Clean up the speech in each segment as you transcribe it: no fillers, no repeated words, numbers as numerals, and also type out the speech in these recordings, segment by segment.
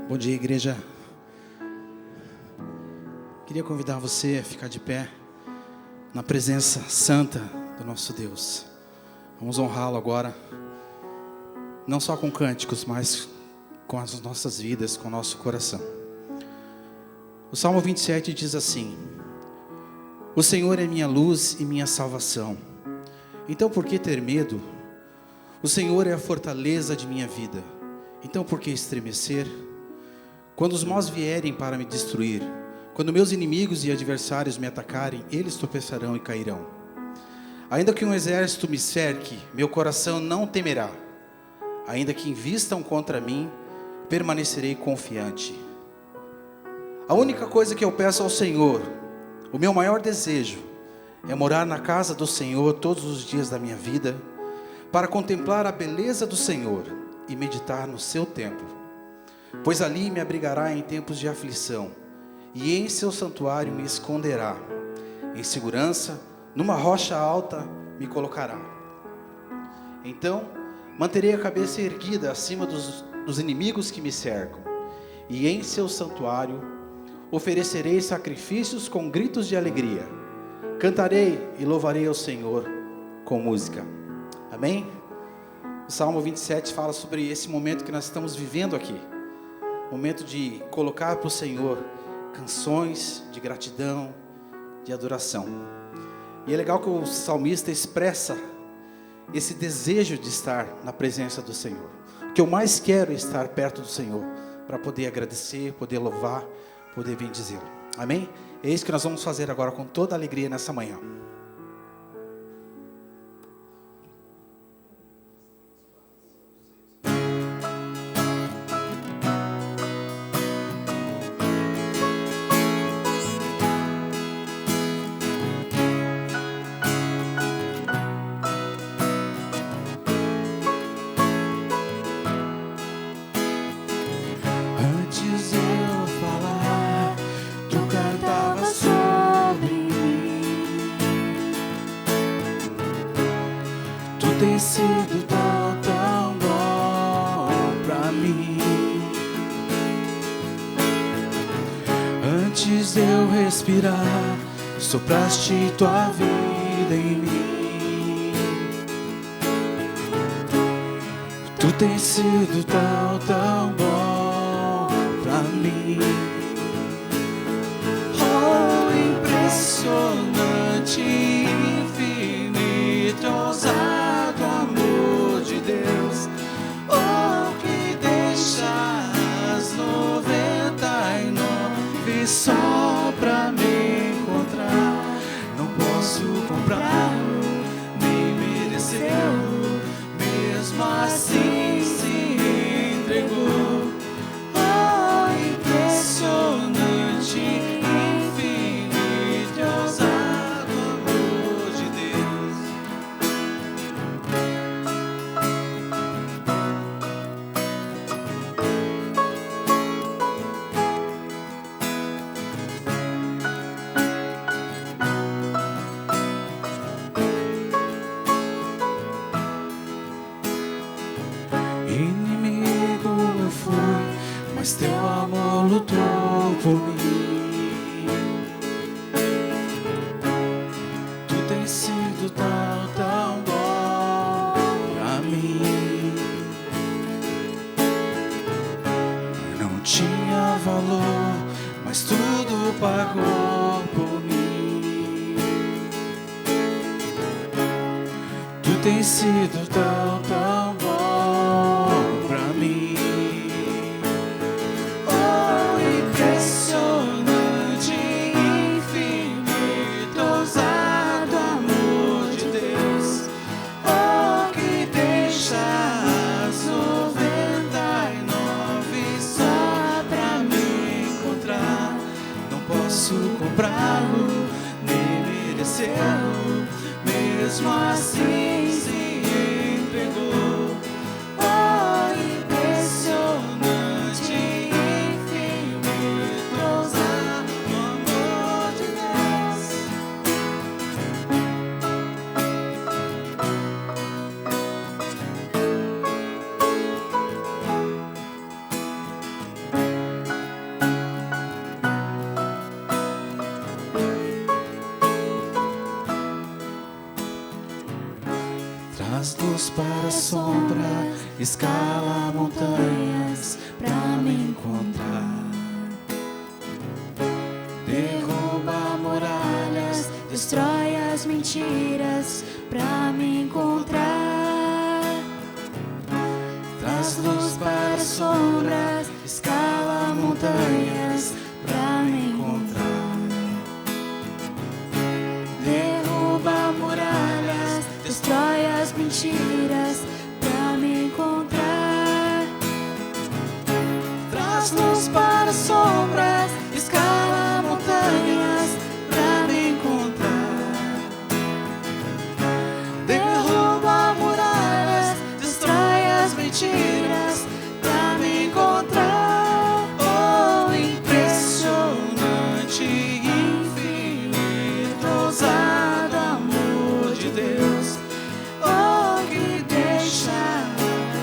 Bom dia, igreja. Queria convidar você a ficar de pé na presença santa do nosso Deus. Vamos honrá-lo agora, não só com cânticos, mas com as nossas vidas, com o nosso coração. O Salmo 27 diz assim: O Senhor é minha luz e minha salvação. Então por que ter medo? O Senhor é a fortaleza de minha vida. Então por que estremecer? Quando os maus vierem para me destruir, quando meus inimigos e adversários me atacarem, eles tropeçarão e cairão. Ainda que um exército me cerque, meu coração não temerá. Ainda que invistam contra mim, permanecerei confiante. A única coisa que eu peço ao Senhor, o meu maior desejo, é morar na casa do Senhor todos os dias da minha vida, para contemplar a beleza do Senhor e meditar no seu templo. Pois ali me abrigará em tempos de aflição, e em seu santuário me esconderá. Em segurança, numa rocha alta me colocará. Então, manterei a cabeça erguida acima dos inimigos que me cercam, e em seu santuário oferecerei sacrifícios com gritos de alegria. Cantarei e louvarei ao Senhor com música. Amém? O Salmo 27 fala sobre esse momento que nós estamos vivendo aqui. Momento de colocar para o Senhor canções de gratidão, de adoração. E é legal que o salmista expressa esse desejo de estar na presença do Senhor. O que eu mais quero é estar perto do Senhor, para poder agradecer, poder louvar, poder bendizê-lo. Amém? É isso que nós vamos fazer agora com toda a alegria nessa manhã. Tem sido tão, tão bom pra mim. Antes de eu respirar, sopraste tua vida em mim. Tu tens sido tão, tão bom pra mim. Oh, impressionante, infinito, ousado Deus, oh, que deixa as 99 só pra me encontrar. Não posso comprá-lo, nem merecê-lo, mesmo assim se entregou. Oh, impressionante, infinito, ousado amor de Deus. Inimigo eu fui, mas teu amor lutou por mim. Tu tens sido tão, tão bom pra mim. Não tinha valor, mas tudo pagou por mim. Tu tens sido tão, tão bom pra mim. Oh, impressionante, infinito, ousado amor de Deus. Oh, que deixa as 99 só pra me encontrar. Não posso comprá-lo, nem merecê-lo, mesmo assim se entregou. Oh, impressionante, infinito, ousado amor de Deus. Traz luz para a sombra, escala montanhas pra me encontrar. Derruba muralhas, destrói as mentiras pra me encontrar. Traz luz para as sombras, escala montanhas pra me encontrar. Derruba muralhas, destrói as mentiras pra me encontrar. Traz luz para as sombras, escala montanhas pra me encontrar. Derruba muralhas, destrói as mentiras pra me encontrar. Oh, impressionante, infinito, ousado amor de Deus. Oh, que deixa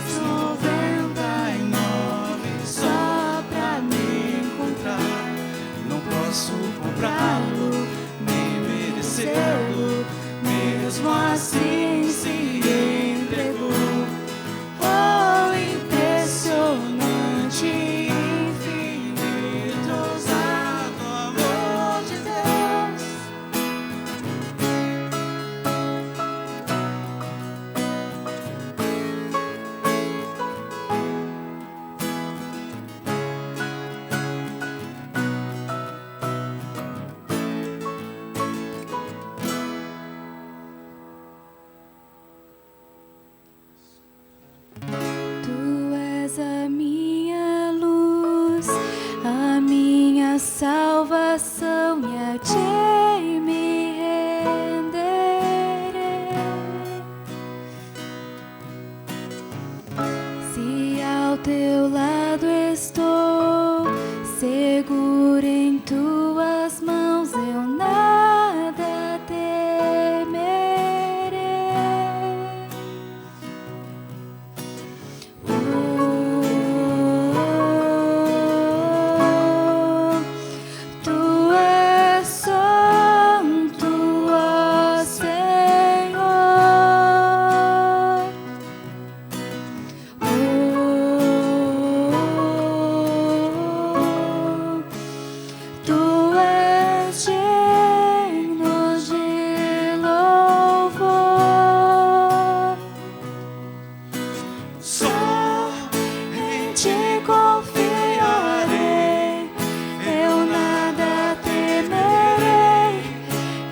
as 99 só pra me encontrar. Não posso comprá-lo, nem merecê-lo, mesmo assim se entregou. Oh, impressionante, infinito, ousado amor de Deus. Tu és a minha luz, a minha salvação, e a ti me renderei. Se ao teu lado estou, seguro em tuas mãos, eu nada temerei. Tu és santo, ó Senhor. Tu és digno de louvor. Só em ti confiarei, eu nada temerei.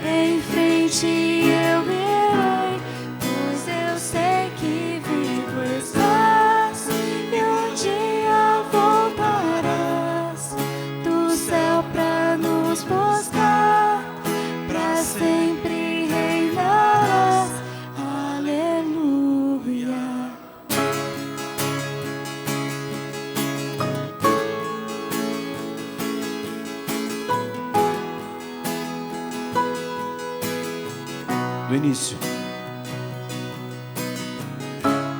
Em frente eu irei, pois eu sei que vivo estás, e um dia voltarás do céu pra nos buscar, pra sempre reinarás. Aleluia. Do início.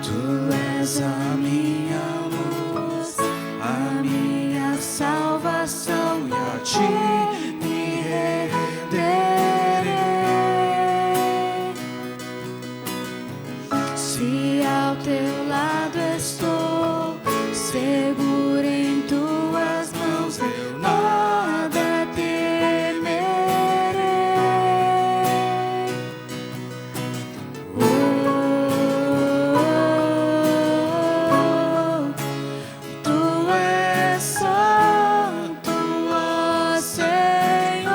Tu és a minha luz, a minha salvação, e a ti me renderei. Se ao teu lado estou, seguro em tuas mãos, eu nada temerei. Tu és santo, ó Senhor.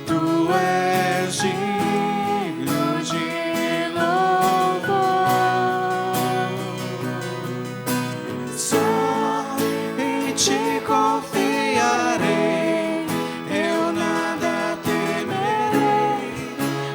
Tu és digno de louvor. Só em ti confiarei, eu nada temerei.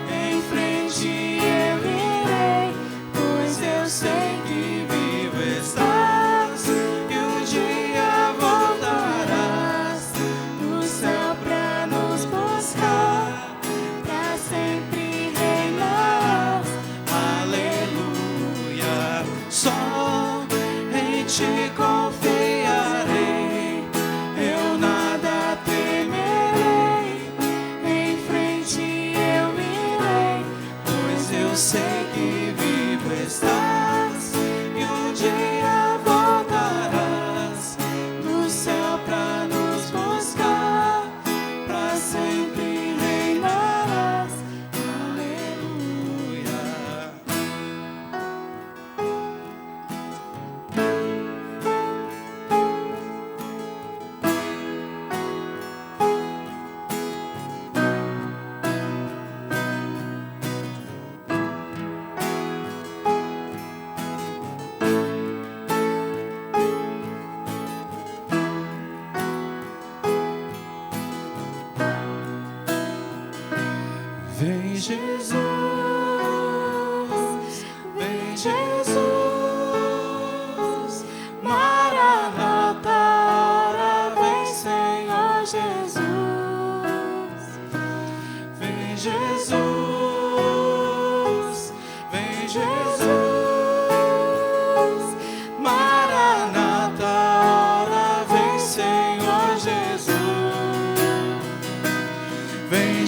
Em frente eu irei, pois eu sei que vivo estás, e um dia voltarás do céu pra nos buscar, pra sempre reinarás. Aleluia. Só em ti confiarei,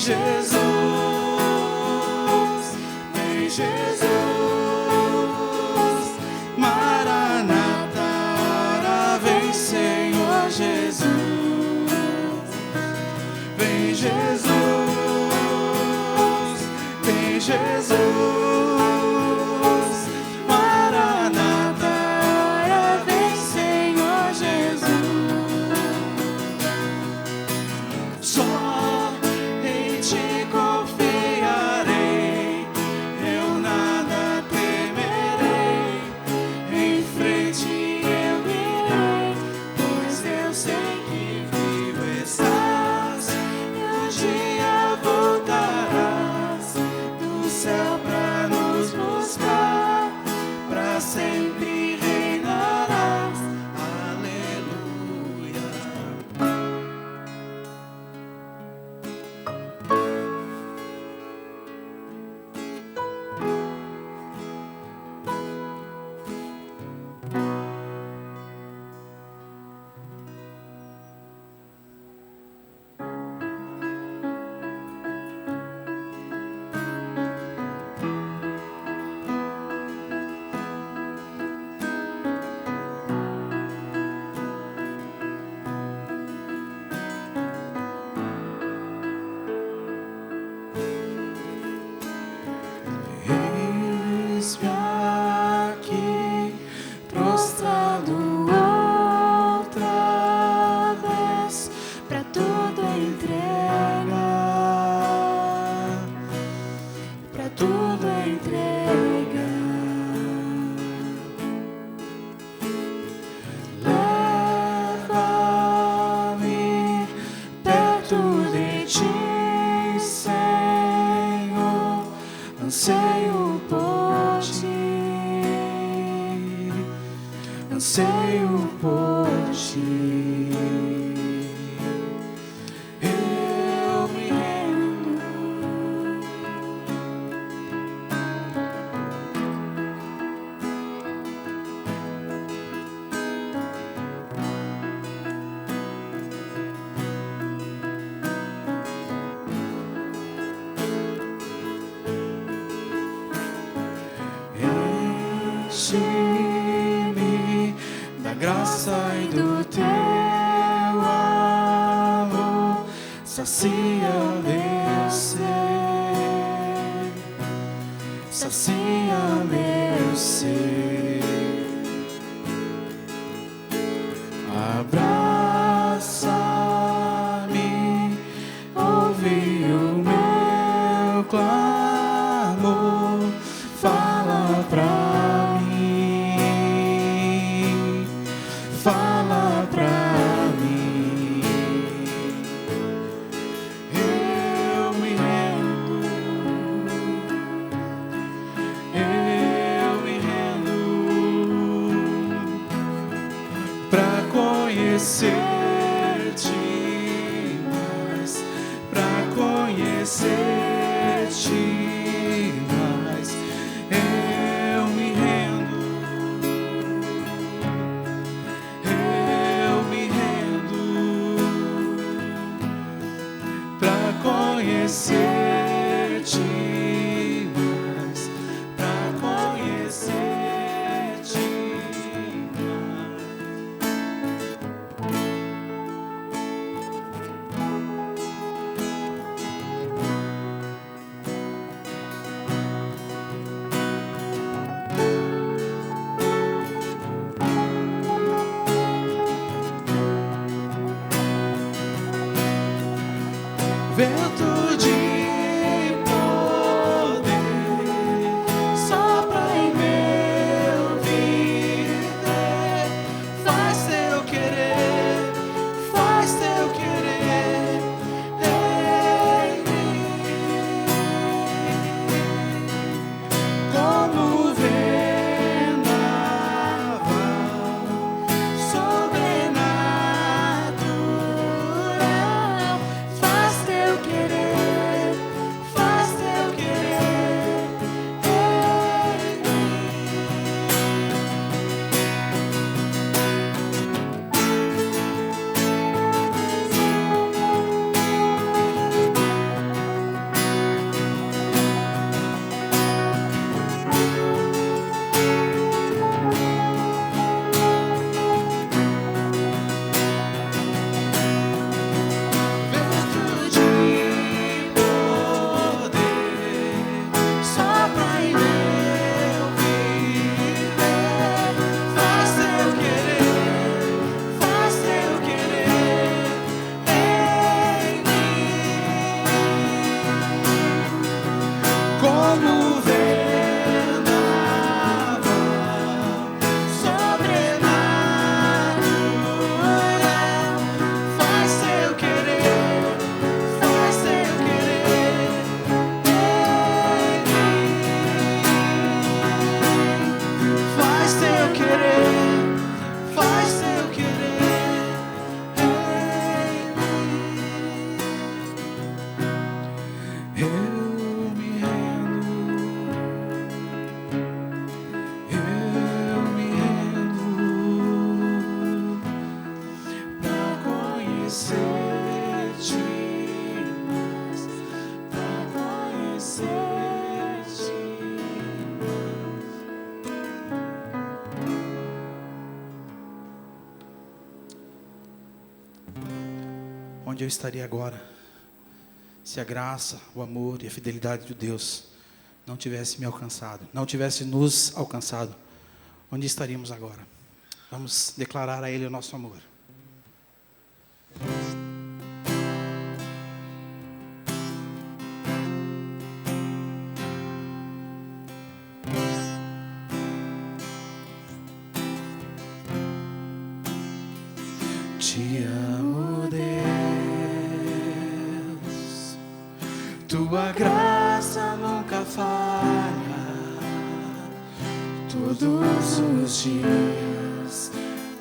Jesus, vem Jesus, Maranata, ora vem Senhor Jesus, vem Jesus, vem Jesus, Maranata, ora vem Senhor Jesus. Só em ti confiarei, eu nada temerei, em frente eu irei, pois eu sei que vivo estás, e um dia voltarás do céu pra nos buscar, pra sempre reinarás, aleluia. Eis-me aqui, prostrado outra vez, pra tudo entrega, pra tudo entrega. Leva-me perto de ti, Senhor, anseio por ti, anseio por ti. Eu me rendo. Enche-me da graça e do teu amor, sacia meu ser, sacia meu ser. Abraça-me, ouve o meu clamor, fala pra mim, fala pra mim. Eu me rendo, eu me rendo pra conhecer-te mais, pra conhecer-te mais. Eu me rendo, eu me rendo pra conhecer-te mais, pra conhecer-te mais. Vento de poder sopra em meu viver, faz teu querer, faz teu querer em mim. Como vendaval sobrenatural, faz teu querer, mais, pra conhecer-te mais. Onde eu estaria agora, se a graça, o amor e a fidelidade de Deus não tivesse me alcançado, não tivesse nos alcançado? Onde estaríamos agora? Vamos declarar a Ele o nosso amor. Te amo, Deus, tua graça nunca falha. Todos os dias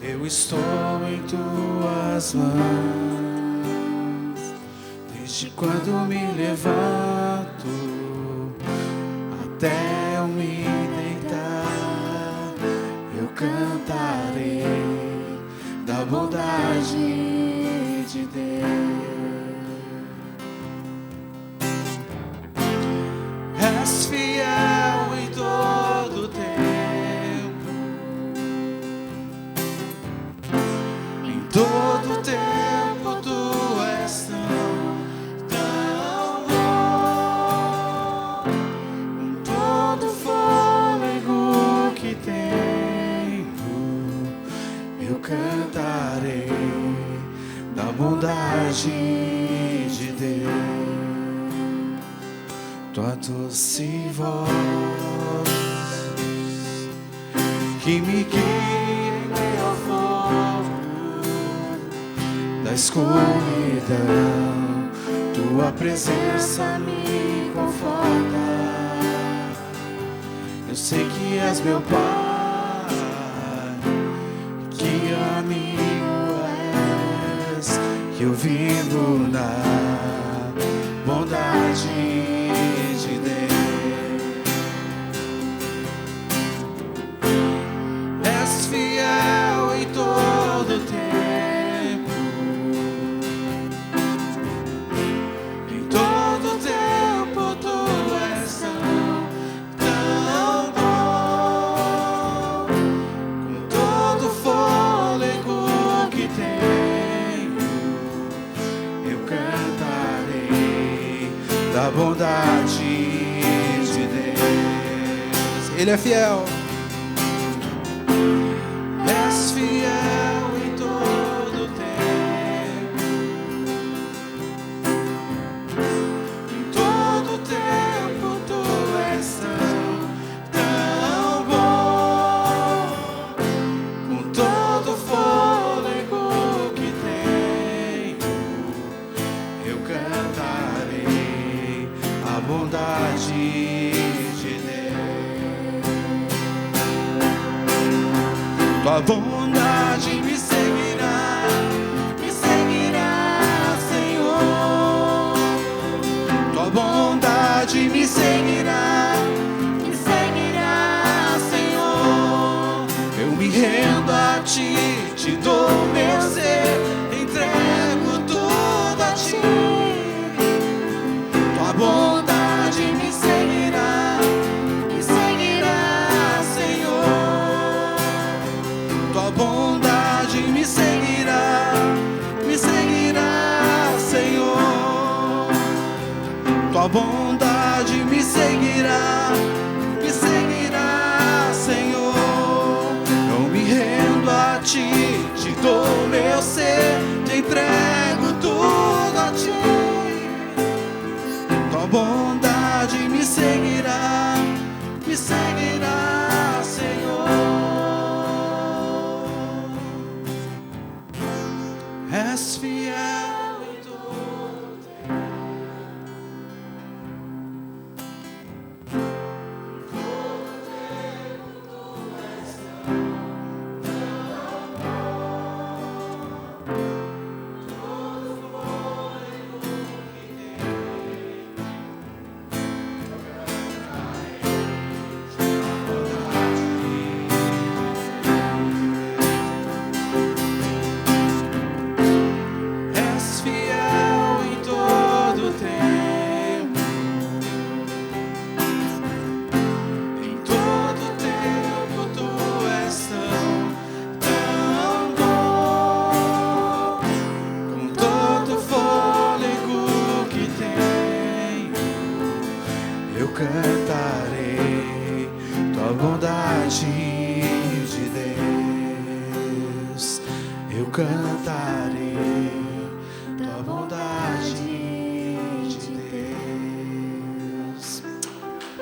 eu estou em tuas mãos. Desde quando me levanto até eu me deitar, eu cantarei da bondade de Deus. És fiel em todo tempo, em todo tempo tu és tão bom. Com todo fôlego que tenho, eu cantarei da bondade de Deus. Tua doce voz que me guia em meio ao fogo da escuridão, tua presença me conforta. Eu sei que és meu Pai, que amigo és, que eu vivo na bondade de Deus. És fiel em todo tempo, em todo tempo tu és tão bom. Com todo fôlego que tenho, eu cantarei da bondade de Deus. Ele é fiel. És fiel em todo tempo, em todo tempo tu és tão bom. Com todo fôlego que tenho, eu cantarei a bondade de Deus. Tua bondade me seguirá, Senhor. Tua bondade me seguirá, Senhor. Eu me rendo a ti, te dou meu ser, entrego tudo a ti. Tua bondade me seguirá, Senhor. Tua bondade me seguirá, Senhor. Tua bondade me seguirá, Senhor. Eu me rendo a ti, te dou meu ser, te entrego tudo a ti. Tua bondade me seguirá, Senhor. És fiel em todo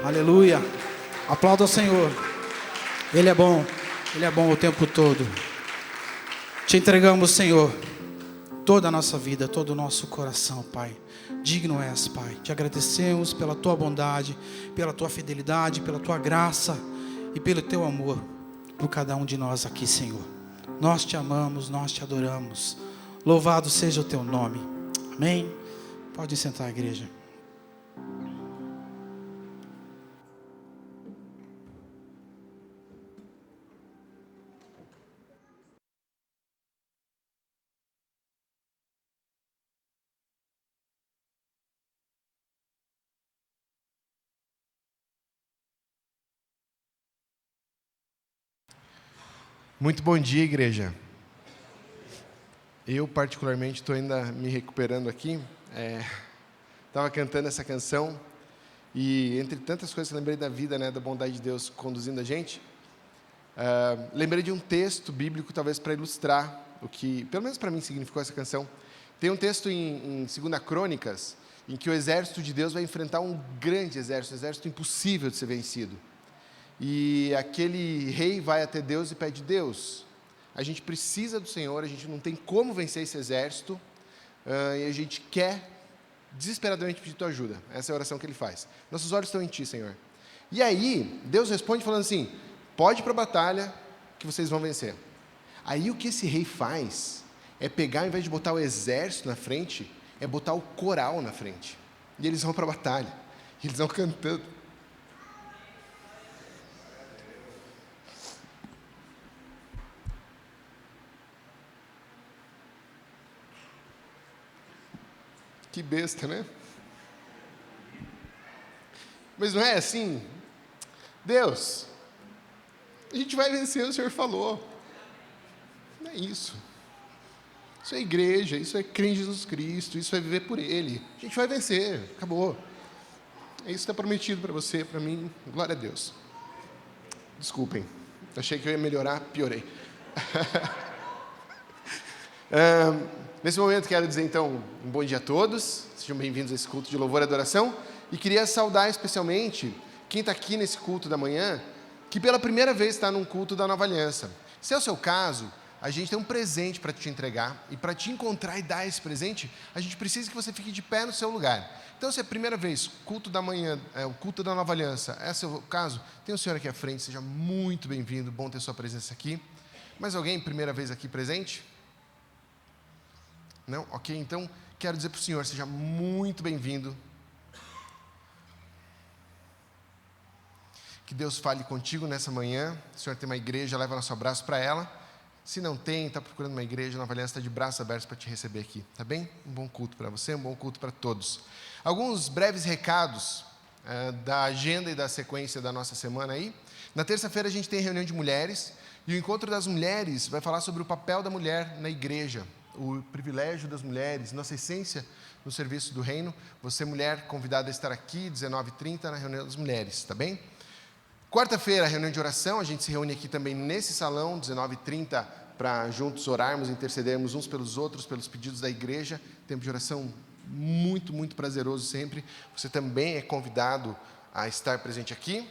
Aleluia. Aplauda ao Senhor. Ele é bom o tempo todo. Te entregamos, Senhor, toda a nossa vida, todo o nosso coração, Pai. Digno és, Pai. Te agradecemos pela tua bondade, pela tua fidelidade, pela tua graça e pelo teu amor por cada um de nós aqui, Senhor. Nós te amamos, nós te adoramos. Louvado seja o teu nome. Amém. Pode sentar, igreja. Muito bom dia, igreja. Eu, particularmente, estou ainda me recuperando aqui. Estava cantando essa canção e, entre tantas coisas, lembrei da vida, né, da bondade de Deus conduzindo a gente. Lembrei de um texto bíblico, talvez para ilustrar o que, pelo menos para mim, significou essa canção. Tem um texto em 2 Crônicas, em que o exército de Deus vai enfrentar um grande exército, um exército impossível de ser vencido. E aquele rei vai até Deus e pede: Deus, a gente precisa do Senhor, a gente não tem como vencer esse exército, e a gente quer desesperadamente pedir tua ajuda. Essa é a oração que ele faz. Nossos olhos estão em ti, Senhor. E aí, Deus responde falando assim: pode ir para a batalha que vocês vão vencer. Aí o que esse rei faz é pegar, ao invés de botar o exército na frente, é botar o coral na frente. E eles vão para a batalha, e eles vão cantando. Que besta, né? Mas não é assim? Deus, a gente vai vencer, o Senhor falou. Não é isso. Isso é igreja, isso é crer em Jesus Cristo, isso é viver por Ele. A gente vai vencer, acabou. É isso que está prometido para você, para mim. Glória a Deus. Desculpem, achei que eu ia melhorar, piorei. Nesse momento quero dizer então um bom dia a todos, sejam bem-vindos a esse culto de louvor e adoração, e queria saudar especialmente quem está aqui nesse culto da manhã, que pela primeira vez está num culto da Nova Aliança. Se é o seu caso, a gente tem um presente para te entregar, e para te encontrar e dar esse presente, a gente precisa que você fique de pé no seu lugar. Então, se é a primeira vez, culto da manhã, o culto da Nova Aliança, esse é o caso, tem o senhor aqui à frente, seja muito bem-vindo, bom ter sua presença aqui. Mais alguém, primeira vez aqui presente? Não? Ok, então quero dizer para o senhor, seja muito bem-vindo. Que Deus fale contigo nessa manhã. Se o senhor tem uma igreja, leva nosso abraço para ela. Se não tem, está procurando uma igreja, Nova Aliança está de braços abertos para te receber aqui, tá bem? Um bom culto para você, um bom culto para todos. Alguns breves recados da agenda e da sequência da nossa semana aí. Na terça-feira a gente tem reunião de mulheres, e o Encontro das Mulheres vai falar sobre o papel da mulher na igreja, o privilégio das mulheres, nossa essência no serviço do reino. Você, mulher, convidada a estar aqui, 19h30, na reunião das mulheres, tá bem? Quarta-feira, reunião de oração, a gente se reúne aqui também nesse salão, 19h30, para juntos orarmos, intercedermos uns pelos outros, pelos pedidos da igreja. Tempo de oração muito, muito prazeroso sempre. Você também é convidado a estar presente aqui.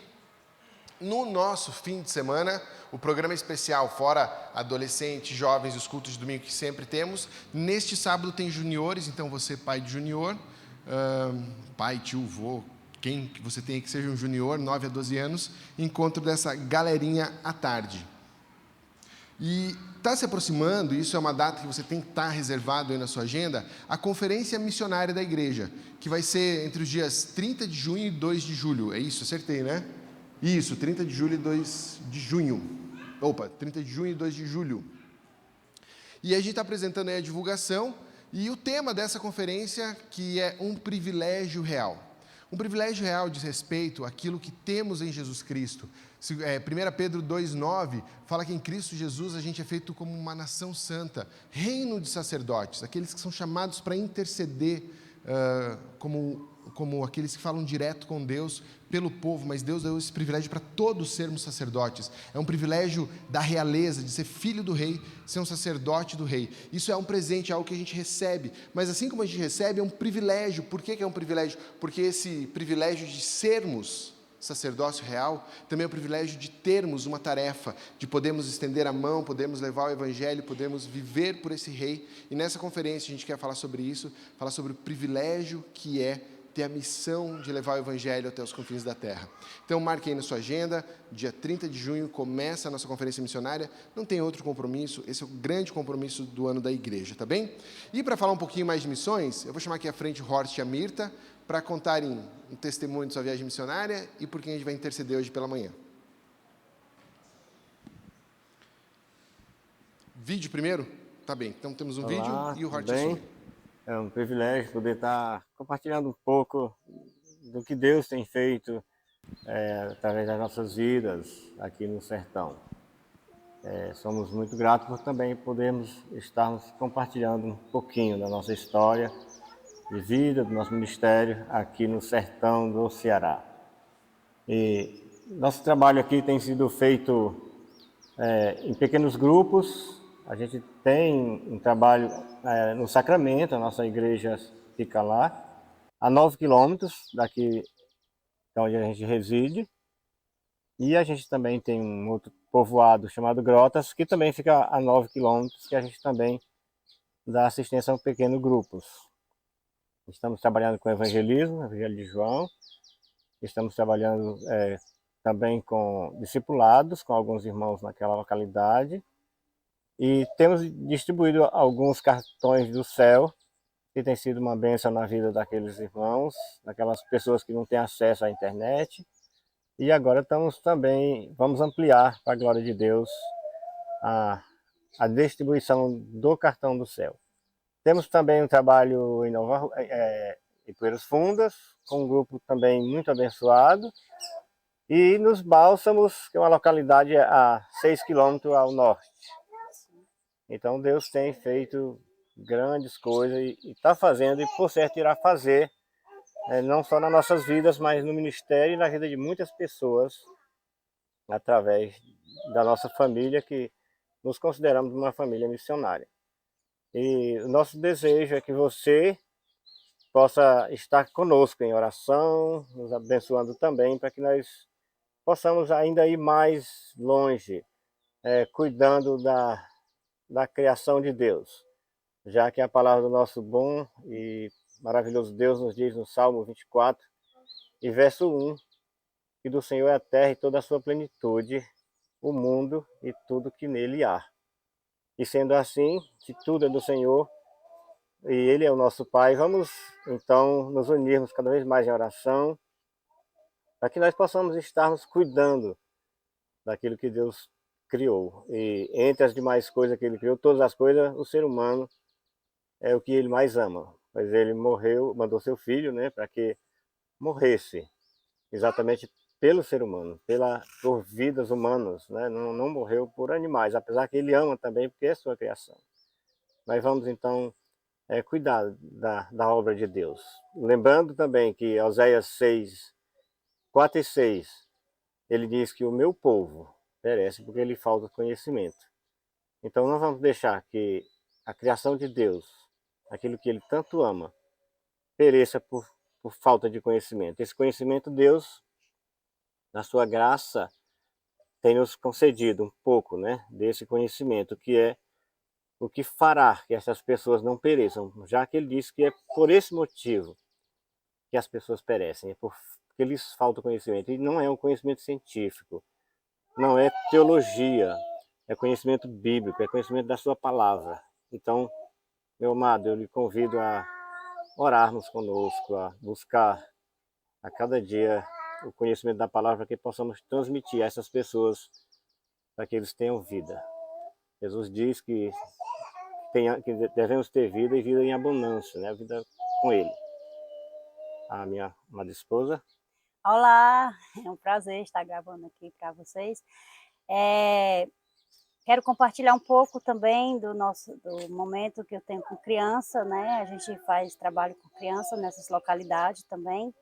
No nosso fim de semana, o programa especial, fora adolescentes, jovens e os cultos de domingo que sempre temos. Neste sábado tem juniores, então você, pai de junior, pai, tio, vô, quem que você tem que seja um junior, 9 a 12 anos, encontro dessa galerinha à tarde. E está se aproximando, isso é uma data que você tem que estar reservado aí na sua agenda, a Conferência Missionária da Igreja, que vai ser entre os dias 30 de junho e 2 de julho. É isso, acertei, né? Isso, 30 de julho e 2 de junho. 30 de junho e 2 de julho. E a gente está apresentando aí a divulgação e o tema dessa conferência, que é um privilégio real. Um privilégio real diz respeito àquilo que temos em Jesus Cristo. 1 Pedro 2,9 fala que em Cristo Jesus a gente é feito como uma nação santa, reino de sacerdotes, aqueles que são chamados para interceder como aqueles que falam direto com Deus pelo povo, mas Deus deu esse privilégio para todos sermos sacerdotes. É um privilégio da realeza, de ser filho do rei, ser um sacerdote do rei. Isso é um presente, é algo que a gente recebe, mas assim como a gente recebe, é um privilégio. Por que é um privilégio? Porque esse privilégio de sermos sacerdócio real, também é o privilégio de termos uma tarefa, de podermos estender a mão, podermos levar o evangelho, podemos viver por esse rei. E nessa conferência a gente quer falar sobre isso, falar sobre o privilégio que é ter a missão de levar o evangelho até os confins da terra. Então marque aí na sua agenda, dia 30 de junho começa a nossa conferência missionária, não tem outro compromisso, esse é o grande compromisso do ano da igreja, tá bem? E para falar um pouquinho mais de missões, eu vou chamar aqui à frente o Horst e a Mirta, para contarem um testemunho de sua viagem missionária e por quem a gente vai interceder hoje pela manhã. Vídeo primeiro? Tá bem, então temos um vídeo e o Horst assume. É um privilégio poder estar compartilhando um pouco do que Deus tem feito através das nossas vidas aqui no sertão. Somos muito gratos por também podermos estarmos compartilhando um pouquinho da nossa história de vida, do nosso ministério aqui no sertão do Ceará. E nosso trabalho aqui tem sido feito em pequenos grupos. A gente tem um trabalho no Sacramento, a nossa igreja fica lá, a 9 quilômetros daqui de onde a gente reside. E a gente também tem um outro povoado chamado Grotas, que também fica a 9 quilômetros, que a gente também dá assistência a pequenos grupos. Estamos trabalhando com evangelismo, Evangelho de João. Estamos trabalhando também com discipulados, com alguns irmãos naquela localidade. E temos distribuído alguns cartões do céu, que tem sido uma bênção na vida daqueles irmãos, daquelas pessoas que não têm acesso à internet. E agora vamos ampliar, para a glória de Deus, a distribuição do cartão do céu. Temos também um trabalho em Poeiras Fundas, com um grupo também muito abençoado. E nos Bálsamos, que é uma localidade a 6 quilômetros ao norte. Então Deus tem feito grandes coisas e está fazendo, e por certo irá fazer, não só nas nossas vidas, mas no ministério e na vida de muitas pessoas, através da nossa família, que nos consideramos uma família missionária. E o nosso desejo é que você possa estar conosco em oração, nos abençoando também, para que nós possamos ainda ir mais longe, cuidando da criação de Deus. Já que a palavra do nosso bom e maravilhoso Deus nos diz no Salmo 24, e verso 1, que do Senhor é a terra e toda a sua plenitude, o mundo e tudo que nele há. E sendo assim, que tudo é do Senhor, e Ele é o nosso Pai, vamos então nos unirmos cada vez mais em oração, para que nós possamos estarmos cuidando daquilo que Deus criou. E entre as demais coisas que Ele criou, todas as coisas, o ser humano é o que Ele mais ama. Pois Ele morreu, mandou seu Filho, para que morresse exatamente pelo ser humano, por vidas humanas, não morreu por animais, apesar que Ele ama também, porque é sua criação. Mas vamos então cuidar da obra de Deus. Lembrando também que Oséias 6, 4 e 6, ele diz que o meu povo perece porque lhe falta conhecimento. Então não vamos deixar que a criação de Deus, aquilo que Ele tanto ama, pereça por falta de conhecimento. Esse conhecimento Deus, na sua graça, tem nos concedido um pouco desse conhecimento, que é o que fará que essas pessoas não pereçam, já que Ele disse que é por esse motivo que as pessoas perecem, porque lhes falta conhecimento. E não é um conhecimento científico, não é teologia, é conhecimento bíblico, é conhecimento da sua palavra. Então, meu amado, eu lhe convido a orarmos conosco, a buscar a cada dia o conhecimento da palavra, para que possamos transmitir a essas pessoas, para que eles tenham vida. Jesus diz que devemos ter vida e vida em abundância, vida com Ele. A minha amada esposa. Olá, é um prazer estar gravando aqui para vocês. Quero compartilhar um pouco também do momento que eu tenho com criança, A gente faz trabalho com criança nessas localidades também.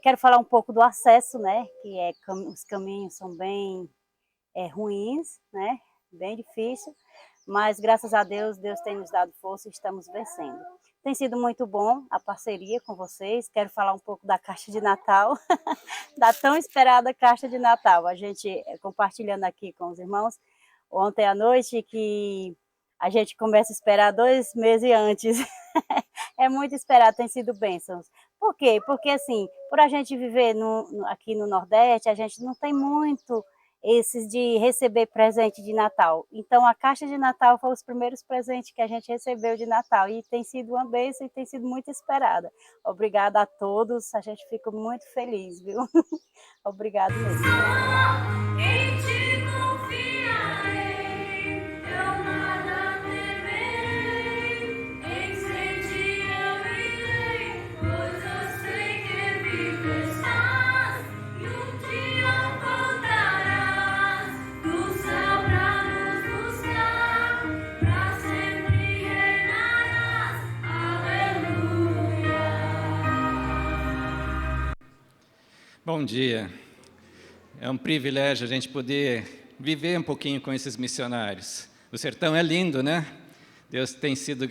Quero falar um pouco do acesso, Que os caminhos são bem ruins, bem difícil, mas graças a Deus, Deus tem nos dado força e estamos vencendo. Tem sido muito bom a parceria com vocês. Quero falar um pouco da caixa de Natal, da tão esperada caixa de Natal. A gente compartilhando aqui com os irmãos ontem à noite que a gente começa a esperar 2 meses antes. É muito esperado, tem sido bênçãos. Por quê? Porque assim, por a gente viver aqui no Nordeste, a gente não tem muito esses de receber presente de Natal. Então, a caixa de Natal foi os primeiros presentes que a gente recebeu de Natal e tem sido uma bênção e tem sido muito esperada. Obrigada a todos, a gente fica muito feliz, viu? Obrigado mesmo. Em ti confiarei, eu nada temerei. Em ti eu irei, pois eu sei que vivo estás. E um dia voltarás do céu pra nos buscar, pra sempre reinarás. Aleluia. Bom dia. É um privilégio a gente poder viver um pouquinho com esses missionários. O sertão é lindo, né? Deus tem sido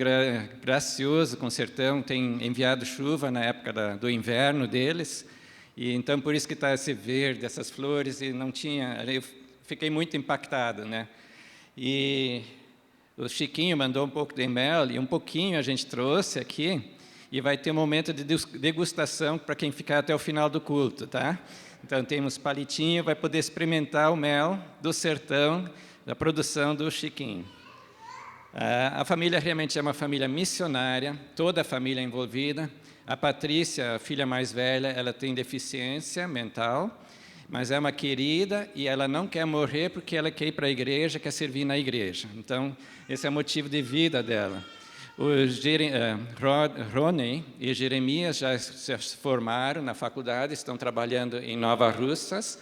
gracioso com o sertão, tem enviado chuva na época do inverno deles, e então por isso que está esse verde, essas flores, e não tinha... Eu fiquei muito impactado, né? E o Chiquinho mandou um pouco de mel, e um pouquinho a gente trouxe aqui, e vai ter um momento de degustação para quem ficar até o final do culto, tá? Então, temos palitinho, vai poder experimentar o mel do sertão, da produção do Chiquinho. A família realmente é uma família missionária, toda a família é envolvida. A Patrícia, a filha mais velha, ela tem deficiência mental, mas é uma querida e ela não quer morrer porque ela quer ir para a igreja, quer servir na igreja. Então, esse é o motivo de vida dela. Rony e Jeremias já se formaram na faculdade, estão trabalhando em Nova Russas.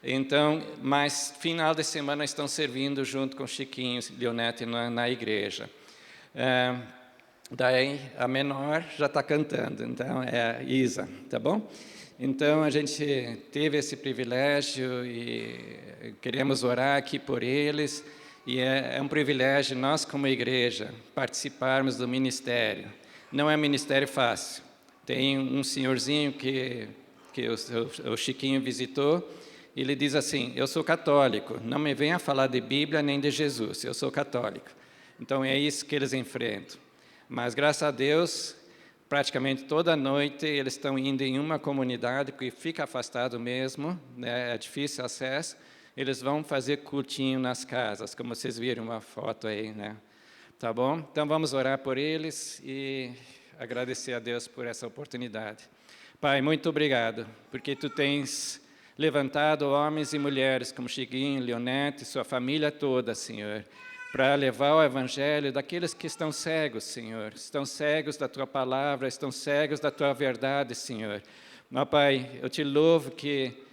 Então, mas final de semana estão servindo junto com Chiquinho e Leonete na igreja. Daí a menor já está cantando, então é a Isa, tá bom? Então a gente teve esse privilégio e queremos orar aqui por eles. E é um privilégio nós, como igreja, participarmos do ministério. Não é um ministério fácil. Tem um senhorzinho que o Chiquinho visitou, e ele diz assim, eu sou católico, não me venha falar de Bíblia nem de Jesus, eu sou católico. Então é isso que eles enfrentam. Mas graças a Deus, praticamente toda noite eles estão indo em uma comunidade, porque fica afastado mesmo, né, é difícil acesso. Eles vão fazer cultinho nas casas, como vocês viram uma foto aí, né? Tá bom? Então vamos orar por eles e agradecer a Deus por essa oportunidade. Pai, muito obrigado, porque Tu tens levantado homens e mulheres como Chiquinho, Leonete, sua família toda, Senhor, para levar o Evangelho daqueles que estão cegos, Senhor. Estão cegos da Tua palavra, estão cegos da Tua verdade, Senhor. Meu Pai, eu Te louvo que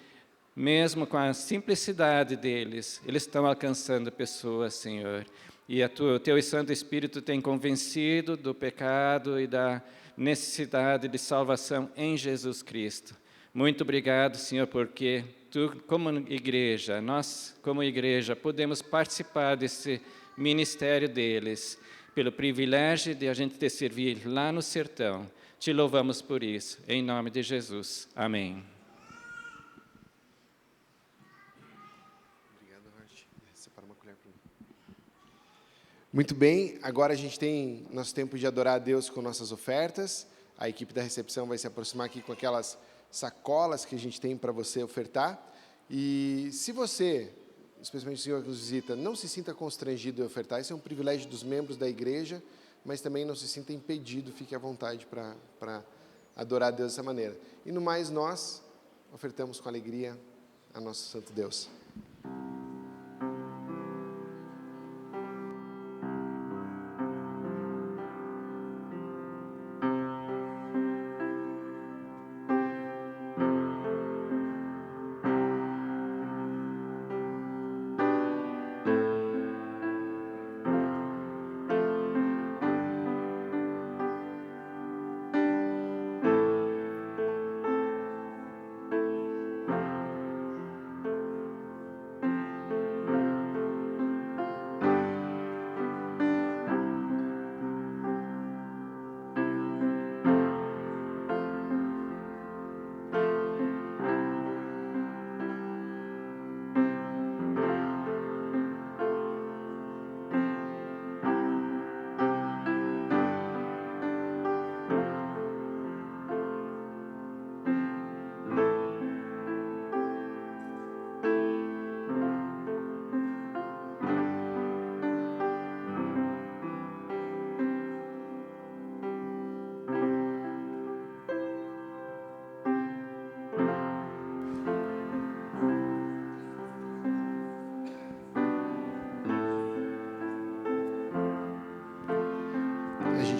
mesmo com a simplicidade deles, eles estão alcançando pessoas, Senhor. E o Teu Santo Espírito tem convencido do pecado e da necessidade de salvação em Jesus Cristo. Muito obrigado, Senhor, porque Tu, como igreja, nós, como igreja, podemos participar desse ministério deles, pelo privilégio de a gente te servir lá no sertão. Te louvamos por isso, em nome de Jesus. Amém. Muito bem, agora a gente tem nosso tempo de adorar a Deus com nossas ofertas. A equipe da recepção vai se aproximar aqui com aquelas sacolas que a gente tem para você ofertar. E se você, especialmente o senhor que nos visita, não se sinta constrangido em ofertar, isso é um privilégio dos membros da igreja, mas também não se sinta impedido, fique à vontade para adorar a Deus dessa maneira. E no mais, nós ofertamos com alegria a nosso Santo Deus.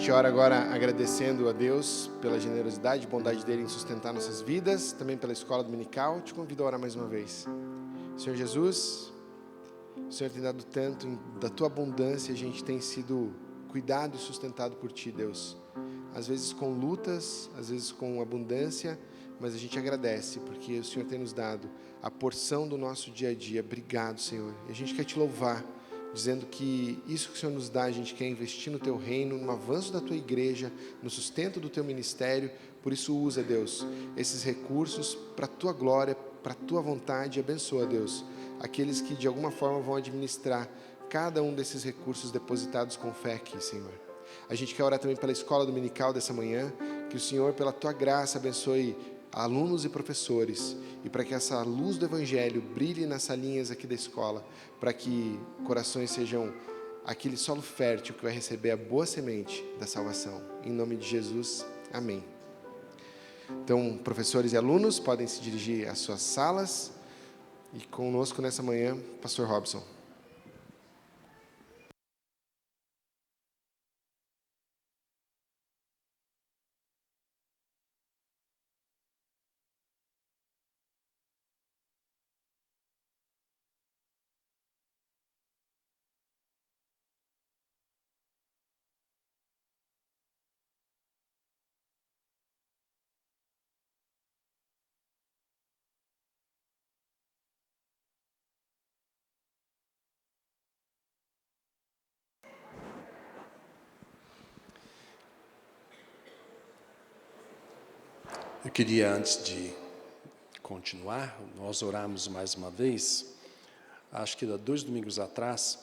gente ora agora agradecendo a Deus pela generosidade e bondade dele em sustentar nossas vidas, também pela escola dominical. Te convido a orar mais uma vez. Senhor Jesus, o Senhor tem dado tanto da tua abundância, a gente tem sido cuidado e sustentado por ti, Deus. Às vezes com lutas, às vezes com abundância, mas a gente agradece, porque o Senhor tem nos dado a porção do nosso dia a dia. Obrigado, Senhor. E a gente quer te louvar, dizendo que isso que o Senhor nos dá, a gente quer investir no teu reino, no avanço da tua igreja, no sustento do teu ministério. Por isso usa, Deus, esses recursos para a tua glória, para a tua vontade. Abençoa, Deus, aqueles que de alguma forma vão administrar cada um desses recursos depositados com fé aqui, Senhor. A gente quer orar também pela escola dominical dessa manhã, que o Senhor, pela tua graça, abençoe alunos e professores, e para que essa luz do Evangelho brilhe nas salinhas aqui da escola, para que corações sejam aquele solo fértil que vai receber a boa semente da salvação. Em nome de Jesus, amém. Então, professores e alunos podem se dirigir às suas salas, e conosco nessa manhã, pastor Robson. Eu queria, antes de continuar, nós oramos mais uma vez. Acho que há 2 domingos atrás,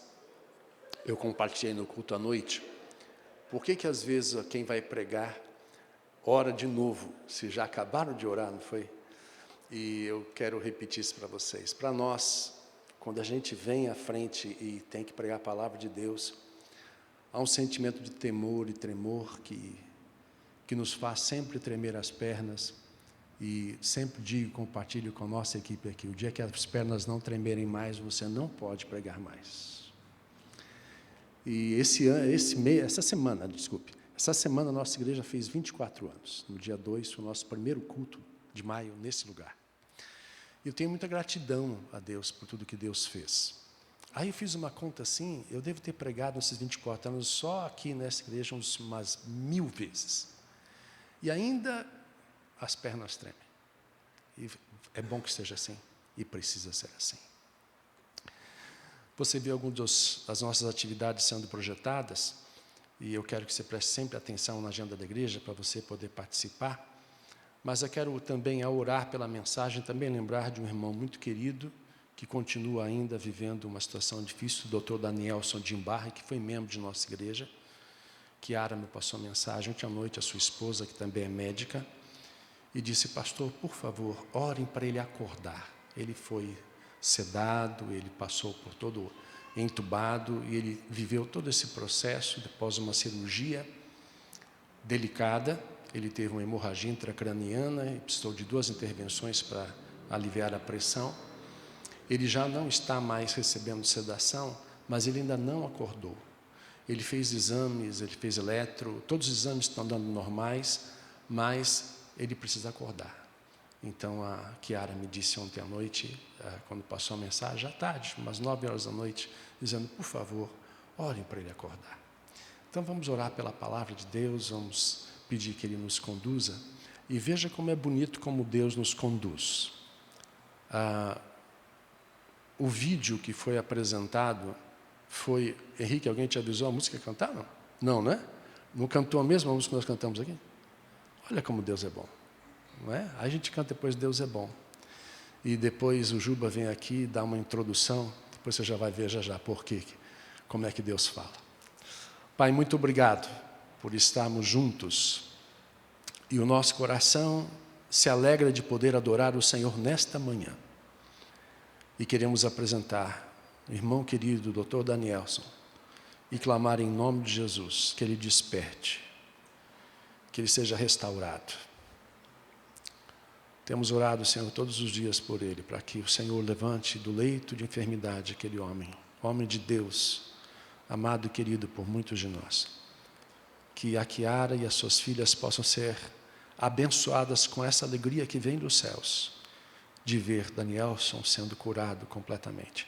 eu compartilhei no culto à noite. Por que às vezes quem vai pregar ora de novo, se já acabaram de orar, não foi? E eu quero repetir isso para vocês. Para nós, quando a gente vem à frente e tem que pregar a palavra de Deus, há um sentimento de temor e tremor que nos faz sempre tremer as pernas, e sempre digo, compartilho com a nossa equipe aqui, o dia que as pernas não tremerem mais, você não pode pregar mais. E essa semana a nossa igreja fez 24 anos, no dia 2 foi o nosso primeiro culto de maio nesse lugar. Eu tenho muita gratidão a Deus por tudo que Deus fez. Aí eu fiz uma conta assim, eu devo ter pregado nesses 24 anos só aqui nessa igreja umas 1000 vezes. E ainda as pernas tremem. E é bom que seja assim, e precisa ser assim. Você vê algumas das nossas atividades sendo projetadas, e eu quero que você preste sempre atenção na agenda da igreja, para você poder participar. Mas eu quero também, ao orar pela mensagem, também lembrar de um irmão muito querido, que continua ainda vivendo uma situação difícil, o Dr. Danielson Dimbarra, que foi membro de nossa igreja. Kiara me passou a mensagem ontem à noite, a sua esposa, que também é médica, e disse: pastor, por favor, orem para ele acordar. Ele foi sedado, ele passou por todo entubado, e ele viveu todo esse processo, depois uma cirurgia delicada. Ele teve uma hemorragia intracraniana e precisou de 2 intervenções para aliviar a pressão. Ele já não está mais recebendo sedação, mas ele ainda não acordou. Ele fez exames, ele fez eletro, todos os exames estão dando normais, mas ele precisa acordar. Então a Kiara me disse ontem à noite, quando passou a mensagem, à tarde, umas 9 horas da noite, dizendo: por favor, orem para ele acordar. Então vamos orar pela palavra de Deus, vamos pedir que ele nos conduza, e veja como é bonito como Deus nos conduz. O vídeo que foi apresentado foi... Henrique, alguém te avisou a música que cantaram? Não, né? Não cantou a mesma música que nós cantamos aqui? Olha como Deus é bom, não é? Aí a gente canta depois Deus é bom. E depois o Juba vem aqui, dá uma introdução, depois você já vai ver já por quê, como é que Deus fala. Pai, muito obrigado por estarmos juntos. E o nosso coração se alegra de poder adorar o Senhor nesta manhã. E queremos apresentar o irmão querido, Dr. Danielson, e clamar em nome de Jesus, que ele desperte, que ele seja restaurado. Temos orado, Senhor, todos os dias por ele, para que o Senhor levante do leito de enfermidade aquele homem de Deus, amado e querido por muitos de nós. que a Kiara e as suas filhas possam ser abençoadas com essa alegria que vem dos céus, de ver Danielson sendo curado completamente.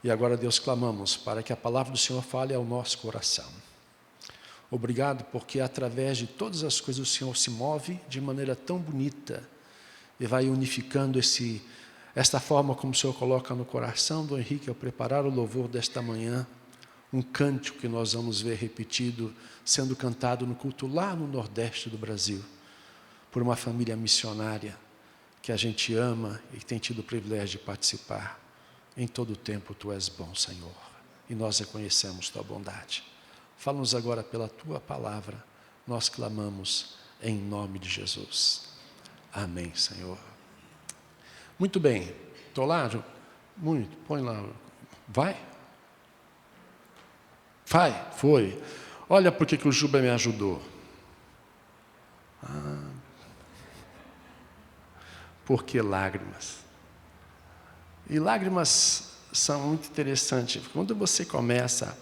E agora, Deus, clamamos para que a palavra do Senhor fale ao nosso coração. Obrigado porque através de todas as coisas o Senhor se move de maneira tão bonita e vai unificando esta forma como o Senhor coloca no coração do Henrique ao preparar o louvor desta manhã, um cântico que nós vamos ver repetido, sendo cantado no culto lá no Nordeste do Brasil, por uma família missionária que a gente ama e tem tido o privilégio de participar. Em todo o tempo Tu és bom, Senhor, e nós reconhecemos Tua bondade. Fala-nos agora pela Tua palavra, nós clamamos em nome de Jesus. Amém, Senhor. Muito bem, estou lá? Muito, põe lá. Vai? Vai, foi. Olha por que o Juba me ajudou. Porque lágrimas. E lágrimas são muito interessantes. Quando você começa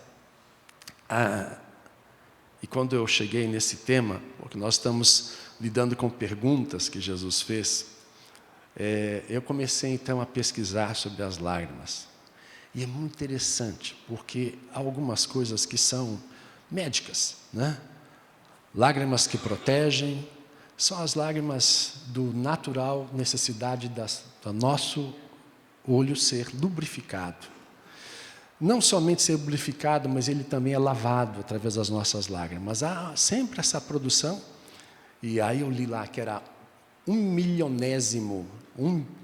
e quando eu cheguei nesse tema, porque nós estamos lidando com perguntas que Jesus fez, eu comecei então a pesquisar sobre as lágrimas. E é muito interessante, porque há algumas coisas que são médicas, né? Lágrimas que protegem, são as lágrimas do natural necessidade do nosso olho ser lubrificado. Não somente ser lubrificado, mas ele também é lavado através das nossas lágrimas. Há sempre essa produção, e aí eu li lá que era 1/1000,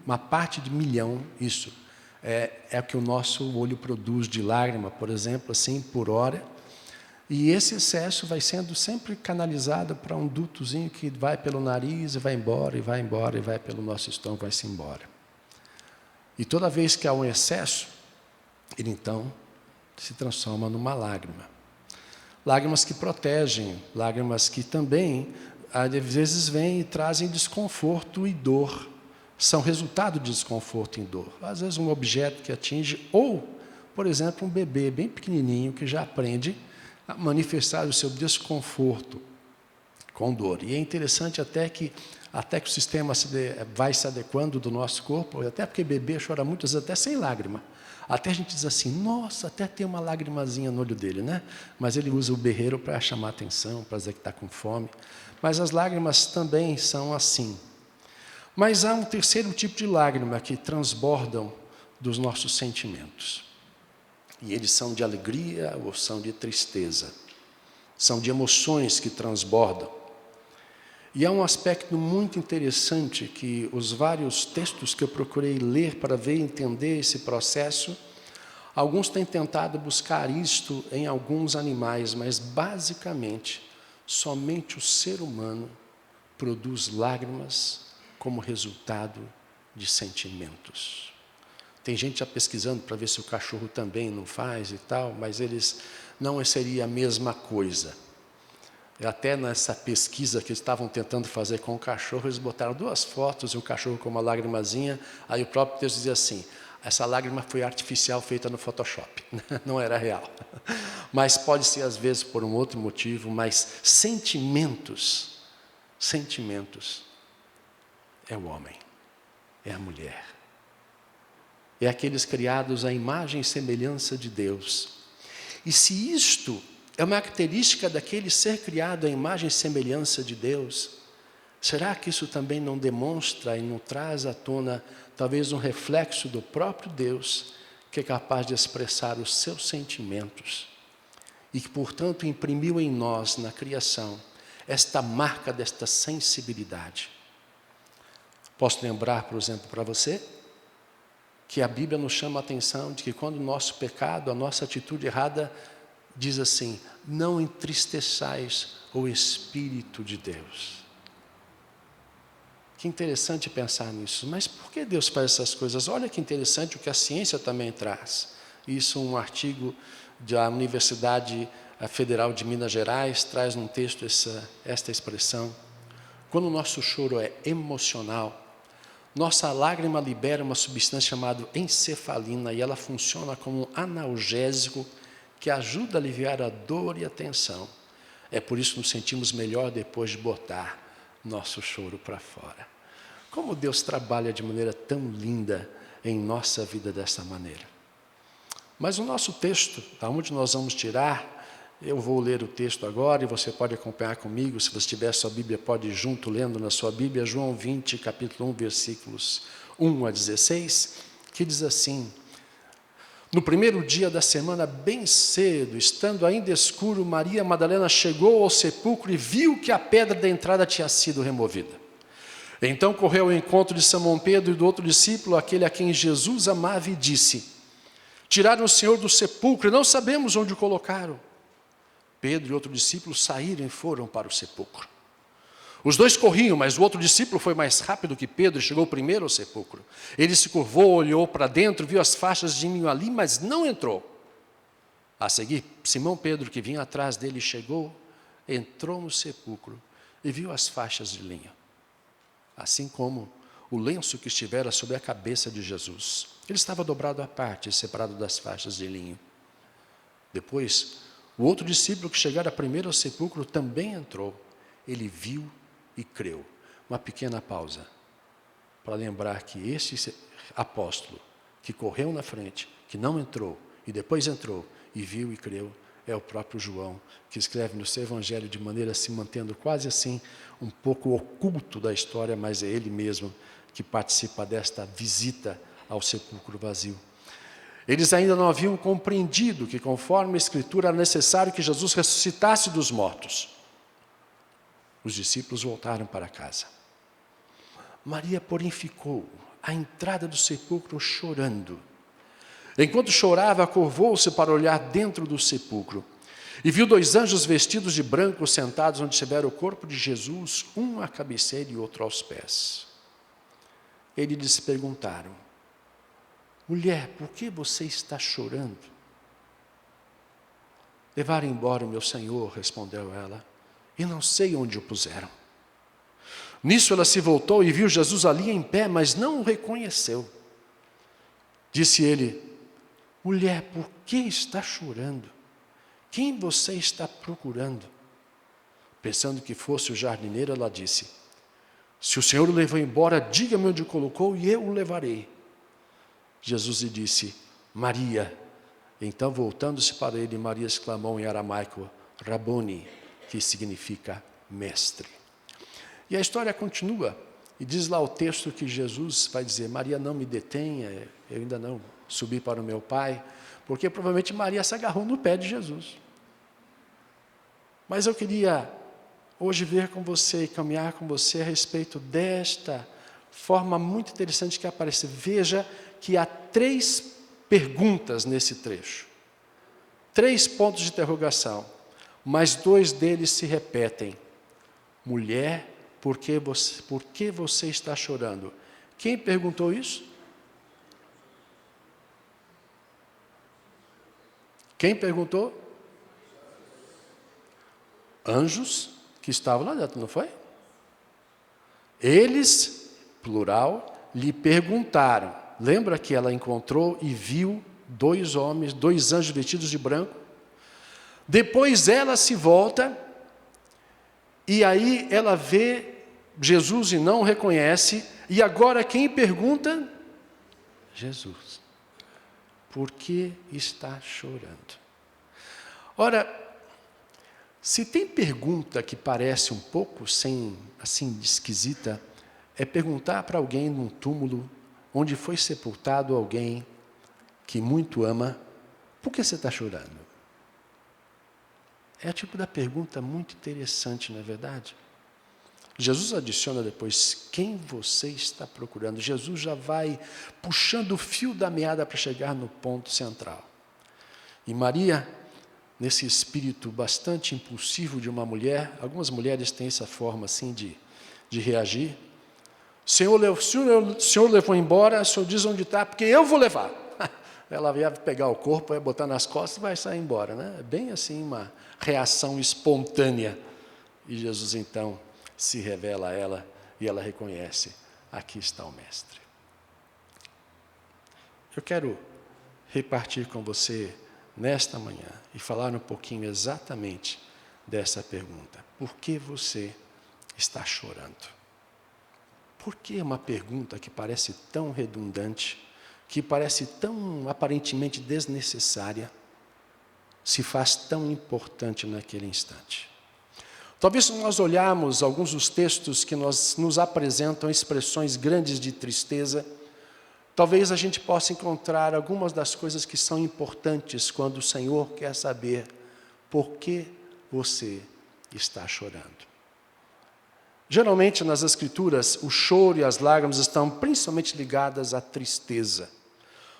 uma parte de milhão, isso. É o que o nosso olho produz de lágrima, por exemplo, assim, por hora. E esse excesso vai sendo sempre canalizado para um dutozinho que vai pelo nariz e vai embora, e vai embora, e vai pelo nosso estômago, vai-se embora. E toda vez que há um excesso, ele então se transforma numa lágrima. Lágrimas que protegem, lágrimas que também, às vezes, vêm e trazem desconforto e dor. São resultado de desconforto e dor. Às vezes um objeto que atinge, ou, por exemplo, um bebê bem pequenininho que já aprende a manifestar o seu desconforto com dor. E é interessante até que o sistema vai se adequando do nosso corpo, até porque bebê chora muitas vezes até sem lágrima. Até a gente diz assim, nossa, até tem uma lagrimazinha no olho dele, né? Mas ele usa o berreiro para chamar atenção, para dizer que está com fome. Mas as lágrimas também são assim. Mas há um terceiro tipo de lágrima que transbordam dos nossos sentimentos. E eles são de alegria ou são de tristeza. São de emoções que transbordam. E há um aspecto muito interessante que os vários textos que eu procurei ler para ver e entender esse processo, alguns têm tentado buscar isto em alguns animais, mas basicamente, somente o ser humano produz lágrimas como resultado de sentimentos. Tem gente já pesquisando para ver se o cachorro também não faz e tal, mas eles não seria a mesma coisa. Até nessa pesquisa que eles estavam tentando fazer com o cachorro, eles botaram 2 fotos de um cachorro com uma lagrimazinha, aí o próprio texto dizia assim, essa lágrima foi artificial, feita no Photoshop, não era real. Mas pode ser às vezes por um outro motivo, mas sentimentos é o homem, é a mulher. É aqueles criados à imagem e semelhança de Deus. E se isto é uma característica daquele ser criado à imagem e semelhança de Deus, será que isso também não demonstra e não traz à tona talvez um reflexo do próprio Deus, que é capaz de expressar os seus sentimentos e que, portanto, imprimiu em nós, na criação, esta marca desta sensibilidade? Posso lembrar, por exemplo, para você, que a Bíblia nos chama a atenção de que quando o nosso pecado, a nossa atitude errada, diz assim, não entristeçais o Espírito de Deus. Que interessante pensar nisso. Mas por que Deus faz essas coisas? Olha que interessante o que a ciência também traz. Isso, um artigo da Universidade Federal de Minas Gerais traz num texto esta expressão. Quando o nosso choro é emocional, nossa lágrima libera uma substância chamada encefalina e ela funciona como um analgésico que ajuda a aliviar a dor e a tensão. É por isso que nos sentimos melhor depois de botar nosso choro para fora. Como Deus trabalha de maneira tão linda em nossa vida dessa maneira. Mas o nosso texto, aonde nós vamos tirar, eu vou ler o texto agora e você pode acompanhar comigo. Se você tiver sua Bíblia, pode ir junto lendo na sua Bíblia, João 20, capítulo 1, versículos 1 a 16, que diz assim: no primeiro dia da semana, bem cedo, estando ainda escuro, Maria Madalena chegou ao sepulcro e viu que a pedra da entrada tinha sido removida. Então correu ao encontro de Simão Pedro e do outro discípulo, aquele a quem Jesus amava, e disse: tiraram o Senhor do sepulcro e não sabemos onde o colocaram. Pedro e outro discípulo saíram e foram para o sepulcro. Os dois corriam, mas o outro discípulo foi mais rápido que Pedro e chegou primeiro ao sepulcro. Ele se curvou, olhou para dentro, viu as faixas de linho ali, mas não entrou. A seguir, Simão Pedro, que vinha atrás dele, chegou, entrou no sepulcro e viu as faixas de linho, assim como o lenço que estivera sobre a cabeça de Jesus. Ele estava dobrado à parte, separado das faixas de linho. Depois, o outro discípulo que chegara primeiro ao sepulcro também entrou. Ele viu e creu. Uma pequena pausa para lembrar que esse apóstolo que correu na frente, que não entrou e depois entrou e viu e creu, é o próprio João, que escreve no seu evangelho de maneira se mantendo quase assim um pouco oculto da história, mas é ele mesmo que participa desta visita ao sepulcro vazio. Eles ainda não haviam compreendido que, conforme a Escritura, era necessário que Jesus ressuscitasse dos mortos. Os discípulos voltaram para casa. Maria, porém, ficou à entrada do sepulcro chorando. Enquanto chorava, curvou-se para olhar dentro do sepulcro e viu dois anjos vestidos de branco sentados onde estivera o corpo de Jesus, um à cabeceira e outro aos pés. Eles lhes perguntaram: mulher, por que você está chorando? Levaram embora o meu Senhor, respondeu ela, e não sei onde o puseram. Nisso ela se voltou e viu Jesus ali em pé, mas não o reconheceu. Disse ele: mulher, por que está chorando? Quem você está procurando? Pensando que fosse o jardineiro, ela disse: se o Senhor o levou embora, diga-me onde o colocou e eu o levarei. Jesus lhe disse: Maria. Então, voltando-se para ele, Maria exclamou em aramaico: Raboni, que significa mestre. E a história continua, e diz lá o texto que Jesus vai dizer: Maria, não me detenha, eu ainda não subi para o meu Pai, porque provavelmente Maria se agarrou no pé de Jesus. Mas eu queria hoje ver com você e caminhar com você a respeito desta forma muito interessante que aparece. Veja que há 3 perguntas nesse trecho, 3 pontos de interrogação, mas 2 deles se repetem. Mulher, por que você está chorando? Quem perguntou isso? Quem perguntou? Anjos que estavam lá dentro, não foi? Eles, plural, lhe perguntaram. Lembra que ela encontrou e viu 2 homens, 2 anjos vestidos de branco? Depois ela se volta e aí ela vê Jesus e não o reconhece. E agora quem pergunta? Jesus. Por que está chorando? Ora, se tem pergunta que parece um pouco assim esquisita, é perguntar para alguém num túmulo onde foi sepultado alguém que muito ama: por que você está chorando? É o tipo da pergunta muito interessante, não é verdade? Jesus adiciona depois: quem você está procurando? Jesus já vai puxando o fio da meada para chegar no ponto central. E Maria, nesse espírito bastante impulsivo de uma mulher, algumas mulheres têm essa forma assim de reagir. O Senhor levou embora, o Senhor diz onde está, porque eu vou levar. Ela vai pegar o corpo, vai botar nas costas e vai sair embora, né? É bem assim uma reação espontânea. E Jesus então se revela a ela e ela reconhece: aqui está o Mestre. Eu quero repartir com você nesta manhã e falar um pouquinho exatamente dessa pergunta: por que você está chorando? Por que uma pergunta que parece tão redundante, que parece tão aparentemente desnecessária, se faz tão importante naquele instante? Talvez se nós olharmos alguns dos textos que nos apresentam expressões grandes de tristeza, talvez a gente possa encontrar algumas das coisas que são importantes quando o Senhor quer saber por que você está chorando. Geralmente nas Escrituras, o choro e as lágrimas estão principalmente ligadas à tristeza.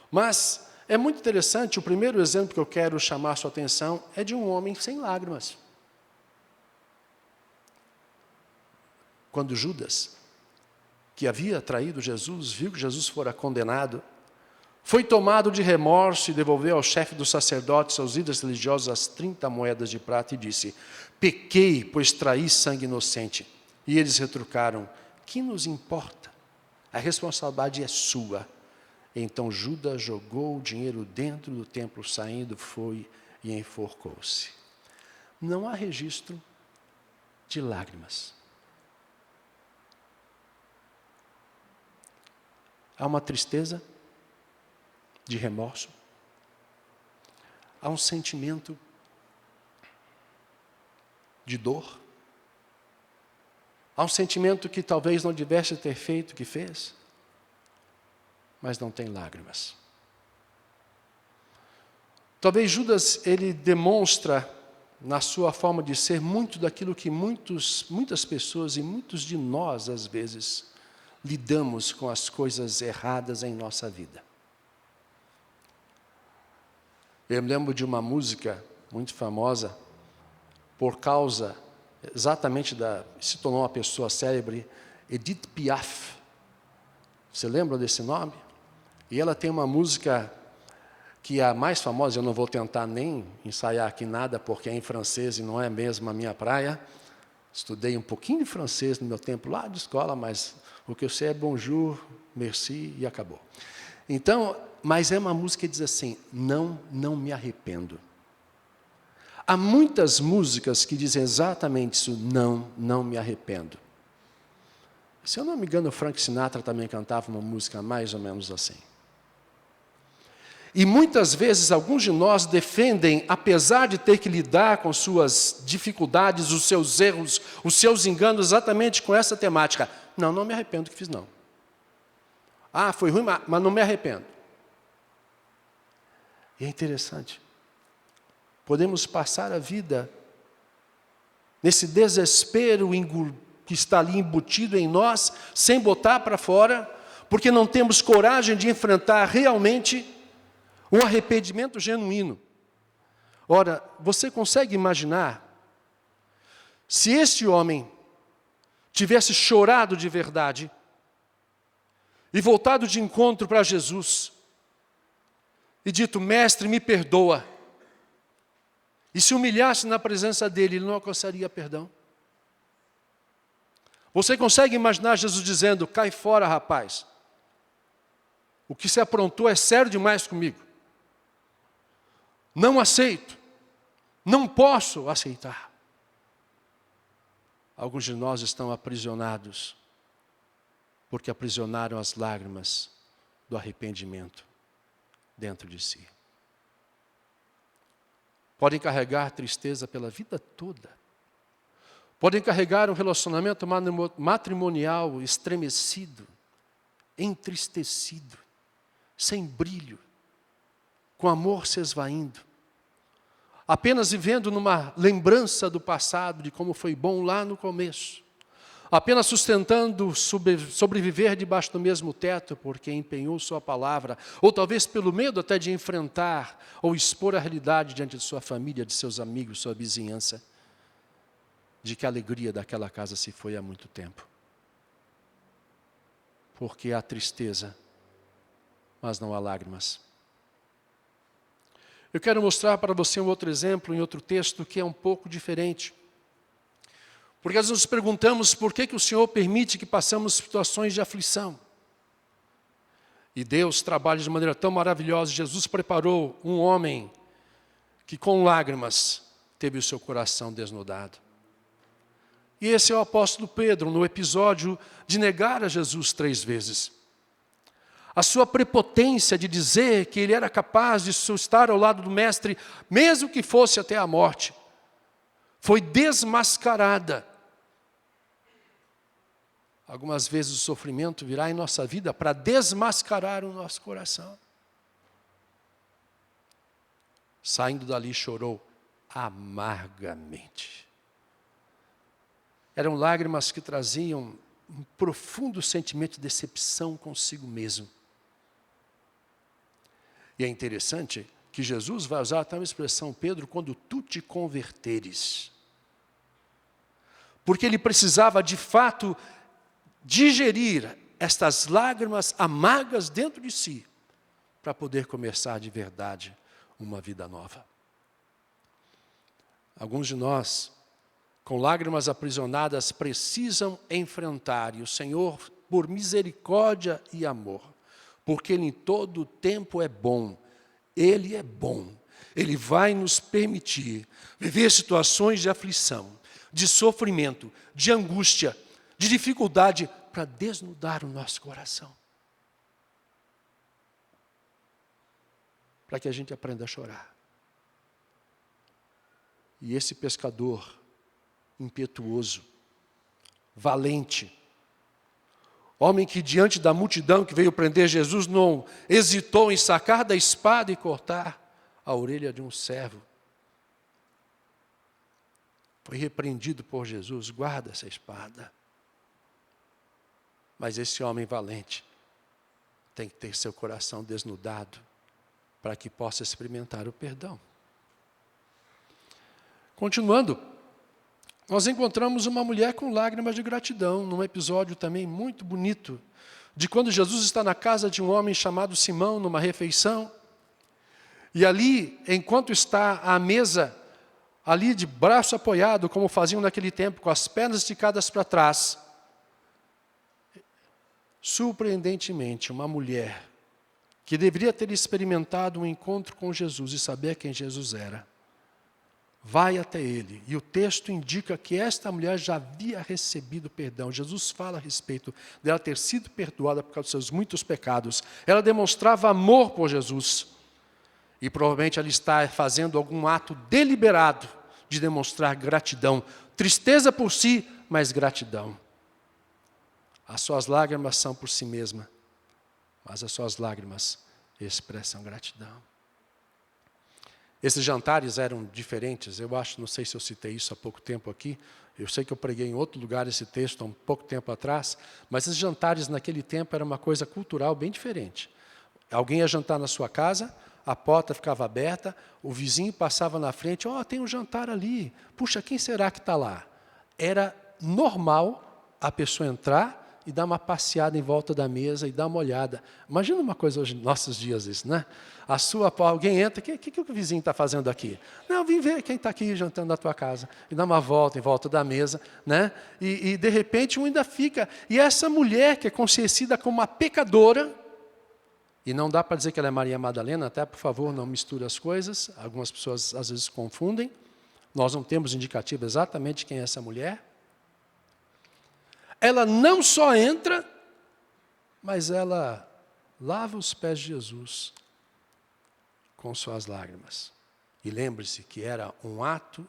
Mas é muito interessante, o primeiro exemplo que eu quero chamar a sua atenção é de um homem sem lágrimas. Quando Judas, que havia traído Jesus, viu que Jesus fora condenado, foi tomado de remorso e devolveu ao chefe dos sacerdotes, aos líderes religiosos, as 30 moedas de prata e disse: pequei, pois traí sangue inocente. E eles retrucaram: que nos importa? A responsabilidade é sua. Então Judas jogou o dinheiro dentro do templo, saindo, foi e enforcou-se. Não há registro de lágrimas. Há uma tristeza de remorso. Há um sentimento de dor. Há um sentimento que talvez não devesse ter feito o que fez, mas não tem lágrimas. Talvez Judas, ele demonstra na sua forma de ser muito daquilo que muitas pessoas e muitos de nós, às vezes, lidamos com as coisas erradas em nossa vida. Eu me lembro de uma música muito famosa, por causa exatamente se tornou uma pessoa célebre, Edith Piaf. Você lembra desse nome? E ela tem uma música que é a mais famosa, eu não vou tentar nem ensaiar aqui nada, porque é em francês e não é mesmo a minha praia. Estudei um pouquinho de francês no meu tempo lá de escola, mas o que eu sei é bonjour, merci e acabou. Então, mas é uma música que diz assim: não me arrependo. Há muitas músicas que dizem exatamente isso: não me arrependo. Se eu não me engano, o Frank Sinatra também cantava uma música mais ou menos assim. E muitas vezes alguns de nós defendem, apesar de ter que lidar com suas dificuldades, os seus erros, os seus enganos, exatamente com essa temática. Não me arrependo do que fiz, não. Ah, foi ruim, mas não me arrependo. E é interessante. Podemos passar a vida nesse desespero que está ali embutido em nós, sem botar para fora, porque não temos coragem de enfrentar realmente um arrependimento genuíno. Ora, você consegue imaginar se este homem tivesse chorado de verdade e voltado de encontro para Jesus e dito: mestre, me perdoa, e se humilhasse na presença dele, ele não alcançaria perdão? Você consegue imaginar Jesus dizendo: cai fora, rapaz, o que se aprontou é sério demais comigo, não aceito, não posso aceitar? Alguns de nós estão aprisionados, porque aprisionaram as lágrimas do arrependimento dentro de si. Podem carregar tristeza pela vida toda. Podem carregar um relacionamento matrimonial estremecido, entristecido, sem brilho, com amor se esvaindo, apenas vivendo numa lembrança do passado, de como foi bom lá no começo, apenas sustentando sobreviver debaixo do mesmo teto, porque empenhou sua palavra, ou talvez pelo medo até de enfrentar ou expor a realidade diante de sua família, de seus amigos, sua vizinhança, de que a alegria daquela casa se foi há muito tempo. Porque há tristeza, mas não há lágrimas. Eu quero mostrar para você um outro exemplo, em outro texto, que é um pouco diferente. Porque nós nos perguntamos por que o Senhor permite que passemos situações de aflição. E Deus trabalha de maneira tão maravilhosa. Jesus preparou um homem que com lágrimas teve o seu coração desnudado. E esse é o apóstolo Pedro, no episódio de negar a Jesus 3 vezes. A sua prepotência de dizer que ele era capaz de estar ao lado do mestre, mesmo que fosse até a morte, foi desmascarada. Algumas vezes o sofrimento virá em nossa vida para desmascarar o nosso coração. Saindo dali, chorou amargamente. Eram lágrimas que traziam um profundo sentimento de decepção consigo mesmo. E é interessante que Jesus vai usar até uma expressão, Pedro, quando tu te converteres. Porque ele precisava, de fato, digerir estas lágrimas amargas dentro de si, para poder começar de verdade uma vida nova. Alguns de nós, com lágrimas aprisionadas, precisam enfrentar, e o Senhor, por misericórdia e amor, porque Ele em todo o tempo é bom, Ele é bom, Ele vai nos permitir viver situações de aflição, de sofrimento, de angústia, de dificuldade, para desnudar o nosso coração. Para que a gente aprenda a chorar. E esse pescador impetuoso, valente, homem que diante da multidão que veio prender Jesus, não hesitou em sacar da espada e cortar a orelha de um servo. Foi repreendido por Jesus, guarda essa espada. Mas esse homem valente tem que ter seu coração desnudado para que possa experimentar o perdão. Continuando, nós encontramos uma mulher com lágrimas de gratidão, num episódio também muito bonito, de quando Jesus está na casa de um homem chamado Simão, numa refeição, e ali, enquanto está à mesa, ali de braço apoiado, como faziam naquele tempo, com as pernas esticadas para trás, surpreendentemente, uma mulher que deveria ter experimentado um encontro com Jesus e saber quem Jesus era, vai até ele. E o texto indica que esta mulher já havia recebido perdão. Jesus fala a respeito dela ter sido perdoada por causa dos seus muitos pecados. Ela demonstrava amor por Jesus. E provavelmente ela está fazendo algum ato deliberado de demonstrar gratidão. Tristeza por si, mas gratidão. As suas lágrimas são por si mesma, mas as suas lágrimas expressam gratidão. Esses jantares eram diferentes, eu acho, não sei se eu citei isso há pouco tempo aqui, eu sei que eu preguei em outro lugar esse texto há um pouco tempo atrás, mas esses jantares naquele tempo era uma coisa cultural bem diferente. Alguém ia jantar na sua casa, a porta ficava aberta, o vizinho passava na frente, tem um jantar ali, puxa, quem será que está lá? Era normal a pessoa entrar e dar uma passeada em volta da mesa e dar uma olhada. Imagina uma coisa hoje, nossos dias isso, né? Alguém entra, o que o vizinho está fazendo aqui? Não, vim ver quem está aqui jantando na tua casa. E dá uma volta em volta da mesa, né? E de repente um ainda fica. E essa mulher que é conhecida como uma pecadora, e não dá para dizer que ela é Maria Madalena, até por favor não misture as coisas, algumas pessoas às vezes confundem, nós não temos indicativo exatamente quem é essa mulher. Ela não só entra, mas ela lava os pés de Jesus com suas lágrimas. E lembre-se que era um ato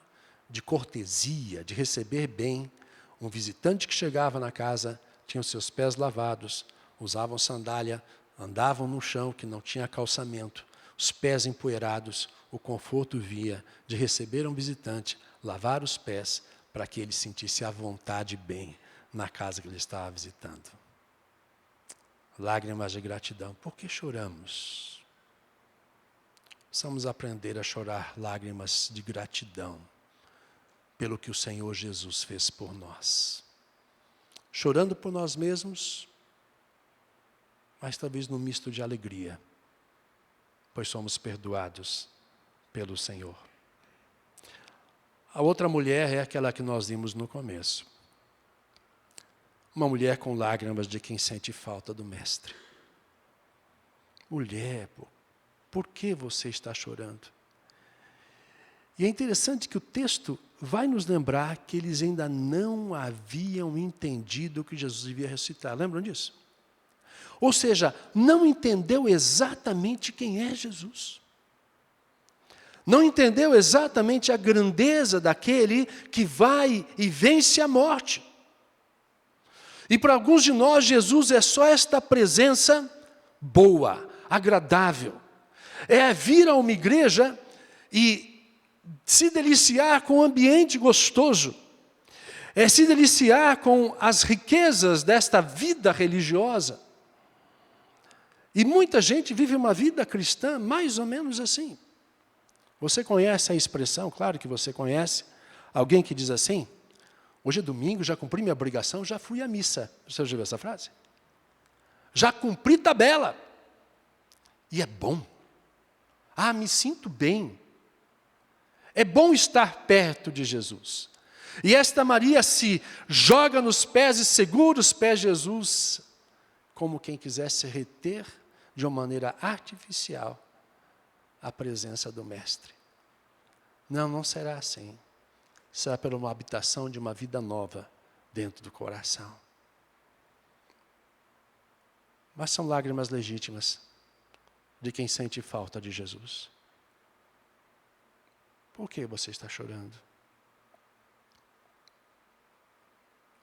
de cortesia, de receber bem. Um visitante que chegava na casa, tinha os seus pés lavados, usavam sandália, andavam no chão que não tinha calçamento, os pés empoeirados, o conforto via de receber um visitante, lavar os pés para que ele sentisse à vontade bem na casa que ele estava visitando. Lágrimas de gratidão. Por que choramos? Precisamos aprender a chorar lágrimas de gratidão pelo que o Senhor Jesus fez por nós. Chorando por nós mesmos, mas talvez num misto de alegria, pois somos perdoados pelo Senhor. A outra mulher é aquela que nós vimos no começo. Uma mulher com lágrimas de quem sente falta do Mestre. Mulher, por que você está chorando? E é interessante que o texto vai nos lembrar que eles ainda não haviam entendido que Jesus devia ressuscitar. Lembram disso? Ou seja, não entendeu exatamente quem é Jesus. Não entendeu exatamente a grandeza daquele que vai e vence a morte. E para alguns de nós, Jesus é só esta presença boa, agradável. É vir a uma igreja e se deliciar com um ambiente gostoso. É se deliciar com as riquezas desta vida religiosa. E muita gente vive uma vida cristã mais ou menos assim. Você conhece a expressão, claro que você conhece, alguém que diz assim: hoje é domingo, já cumpri minha obrigação, já fui à missa. Você já viu essa frase? Já cumpri tabela. E é bom. Ah, me sinto bem. É bom estar perto de Jesus. E esta Maria se joga nos pés e segura os pés de Jesus, como quem quisesse reter de uma maneira artificial a presença do Mestre. Não, não será assim. Será pela uma habitação de uma vida nova dentro do coração. Mas são lágrimas legítimas de quem sente falta de Jesus. Por que você está chorando?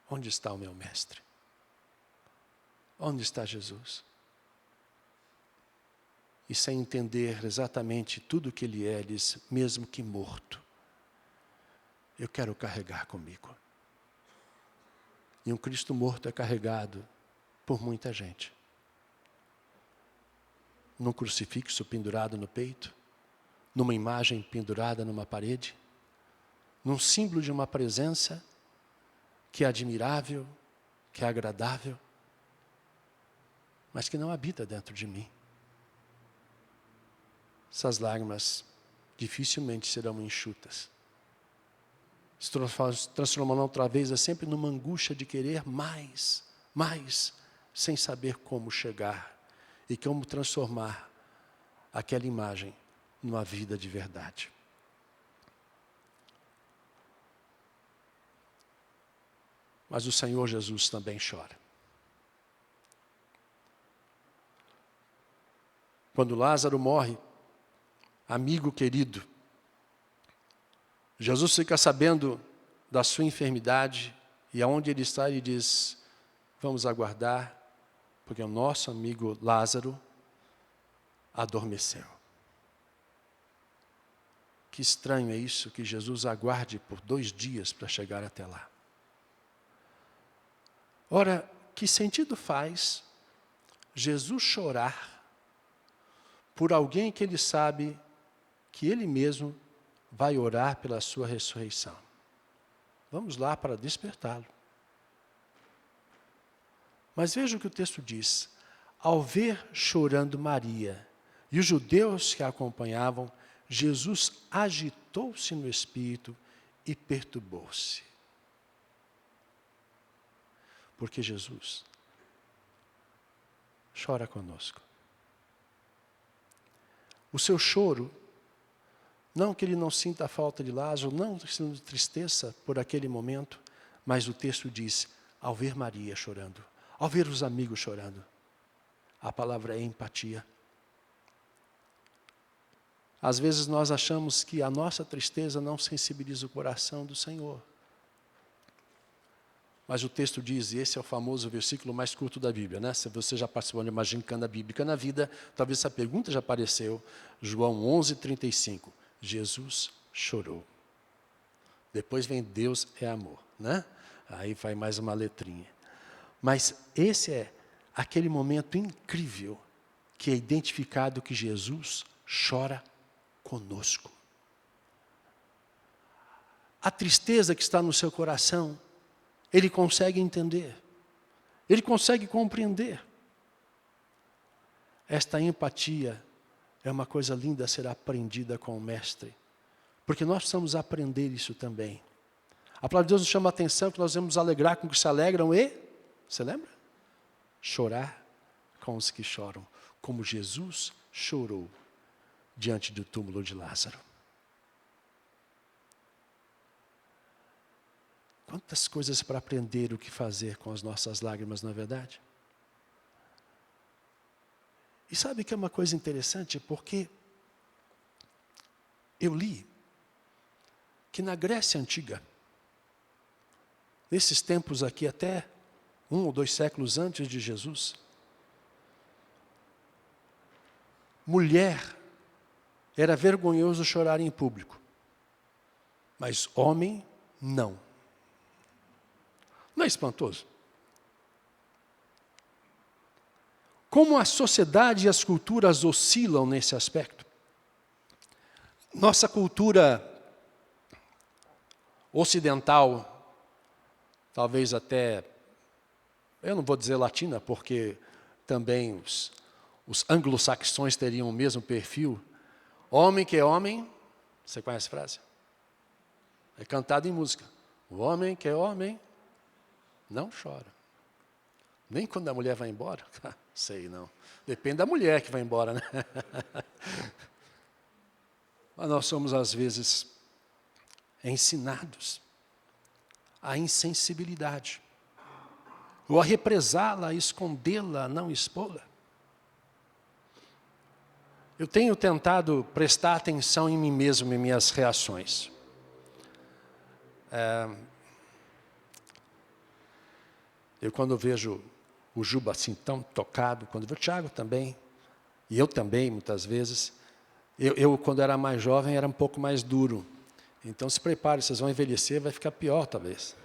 Onde está o meu Mestre? Onde está Jesus? E sem entender exatamente tudo o que Ele é, diz, mesmo que morto, eu quero carregar comigo. E um Cristo morto é carregado por muita gente. Num crucifixo pendurado no peito, numa imagem pendurada numa parede, num símbolo de uma presença que é admirável, que é agradável, mas que não habita dentro de mim. Essas lágrimas dificilmente serão enxutas. Se transformarão outra vez sempre numa angústia de querer mais, sem saber como chegar e como transformar aquela imagem numa vida de verdade. Mas o Senhor Jesus também chora. Quando Lázaro morre, amigo querido, Jesus fica sabendo da sua enfermidade e aonde ele está, ele diz: vamos aguardar, porque o nosso amigo Lázaro adormeceu. Que estranho é isso, que Jesus aguarde por 2 dias para chegar até lá. Ora, que sentido faz Jesus chorar por alguém que ele sabe que ele mesmo vai orar pela sua ressurreição? Vamos lá para despertá-lo. Mas veja o que o texto diz: ao ver chorando Maria e os judeus que a acompanhavam, Jesus agitou-se no espírito e perturbou-se. Porque Jesus chora conosco. O seu choro, não que ele não sinta a falta de Lázaro, não sinta tristeza por aquele momento, mas o texto diz, ao ver Maria chorando, ao ver os amigos chorando, a palavra é empatia. Às vezes nós achamos que a nossa tristeza não sensibiliza o coração do Senhor. Mas o texto diz, e esse é o famoso versículo mais curto da Bíblia, né? Se você já participou de uma gincana bíblica na vida, talvez essa pergunta já apareceu. João 11:35. Jesus chorou. Depois vem Deus é amor, né? Aí vai mais uma letrinha. Mas esse é aquele momento incrível que é identificado que Jesus chora conosco. A tristeza que está no seu coração, ele consegue entender, ele consegue compreender. Esta empatia é uma coisa linda a ser aprendida com o Mestre, porque nós precisamos aprender isso também. A palavra de Deus nos chama a atenção que nós devemos nos alegrar com os que se alegram e, você lembra? Chorar com os que choram, como Jesus chorou diante do túmulo de Lázaro. Quantas coisas para aprender o que fazer com as nossas lágrimas, não é verdade? E sabe que é uma coisa interessante? Porque eu li que na Grécia Antiga, nesses tempos aqui até 1 ou 2 séculos antes de Jesus, mulher era vergonhoso chorar em público, mas homem não. Não é espantoso? Como a sociedade e as culturas oscilam nesse aspecto. Nossa cultura ocidental, talvez até, eu não vou dizer latina, porque também os anglo-saxões teriam o mesmo perfil. Homem que é homem, você conhece a frase? É cantado em música. O homem que é homem não chora. Nem quando a mulher vai embora. Sei não. Depende da mulher que vai embora, né? Mas nós somos, às vezes, ensinados à insensibilidade, ou a represá-la, a escondê-la, a não expô-la. Eu tenho tentado prestar atenção em mim mesmo, em minhas reações. Eu quando vejo o Juba assim tão tocado, quando vejo o Tiago também, e eu também, muitas vezes, eu quando era mais jovem, era um pouco mais duro. Então se prepare, vocês vão envelhecer, vai ficar pior talvez.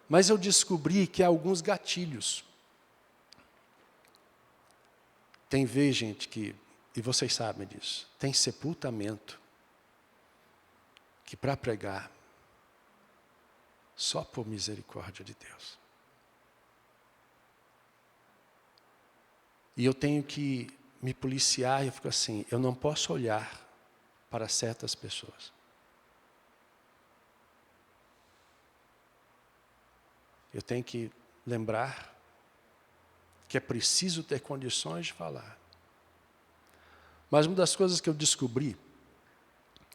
Mas eu descobri que há alguns gatilhos. Tem vez, gente, que, e vocês sabem disso, tem sepultamento, que para pregar, só por misericórdia de Deus. E eu tenho que me policiar, e eu fico assim, eu não posso olhar para certas pessoas. Eu tenho que lembrar que é preciso ter condições de falar. Mas uma das coisas que eu descobri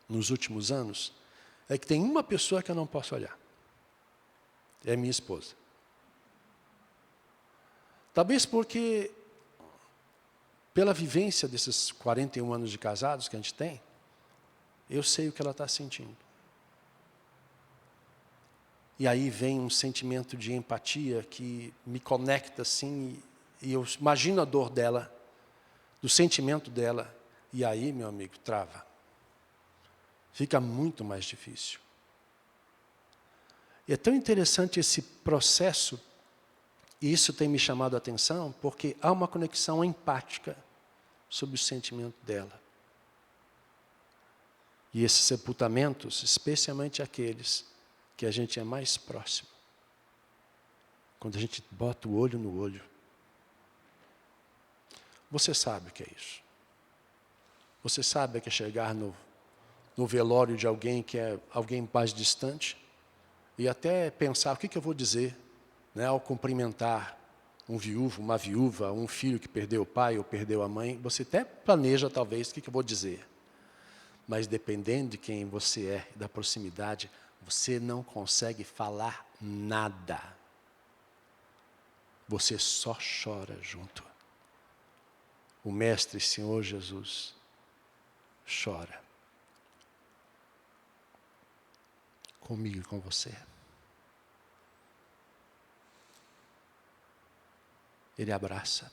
nos últimos anos é que tem uma pessoa que eu não posso olhar. É minha esposa. Talvez porque, pela vivência desses 41 anos de casados que a gente tem, eu sei o que ela está sentindo. E aí vem um sentimento de empatia que me conecta assim, e eu imagino a dor dela, do sentimento dela, e aí, meu amigo, trava. Fica muito mais difícil. E é tão interessante esse processo, e isso tem me chamado a atenção, porque há uma conexão empática sobre o sentimento dela. E esses sepultamentos, especialmente aqueles que a gente é mais próximo, quando a gente bota o olho no olho, você sabe o que é isso. Você sabe o que é chegar no velório de alguém que é alguém mais distante e até pensar o que eu vou dizer, né, ao cumprimentar um viúvo, uma viúva, um filho que perdeu o pai ou perdeu a mãe. Você até planeja talvez o que eu vou dizer. Mas dependendo de quem você é, da proximidade, você não consegue falar nada. Você só chora junto. O Mestre Senhor Jesus chora. Comigo e com você. Ele abraça.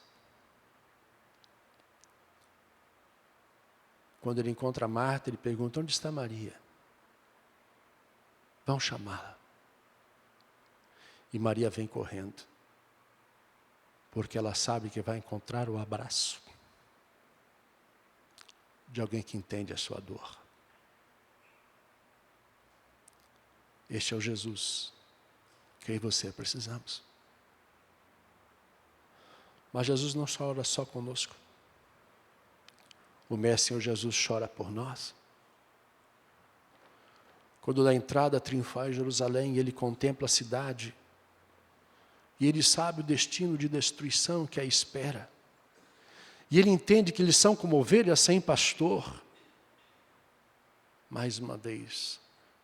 Quando ele encontra Marta, ele pergunta, onde está Maria? Vão chamá-la. E Maria vem correndo, porque ela sabe que vai encontrar o abraço de alguém que entende a sua dor. Este é o Jesus que eu e você precisamos. Mas Jesus não chora só conosco. O Mestre Senhor Jesus chora por nós. Quando da entrada triunfal em Jerusalém, ele contempla a cidade, e ele sabe o destino de destruição que a espera. E ele entende que eles são como ovelhas sem pastor. Mais uma vez,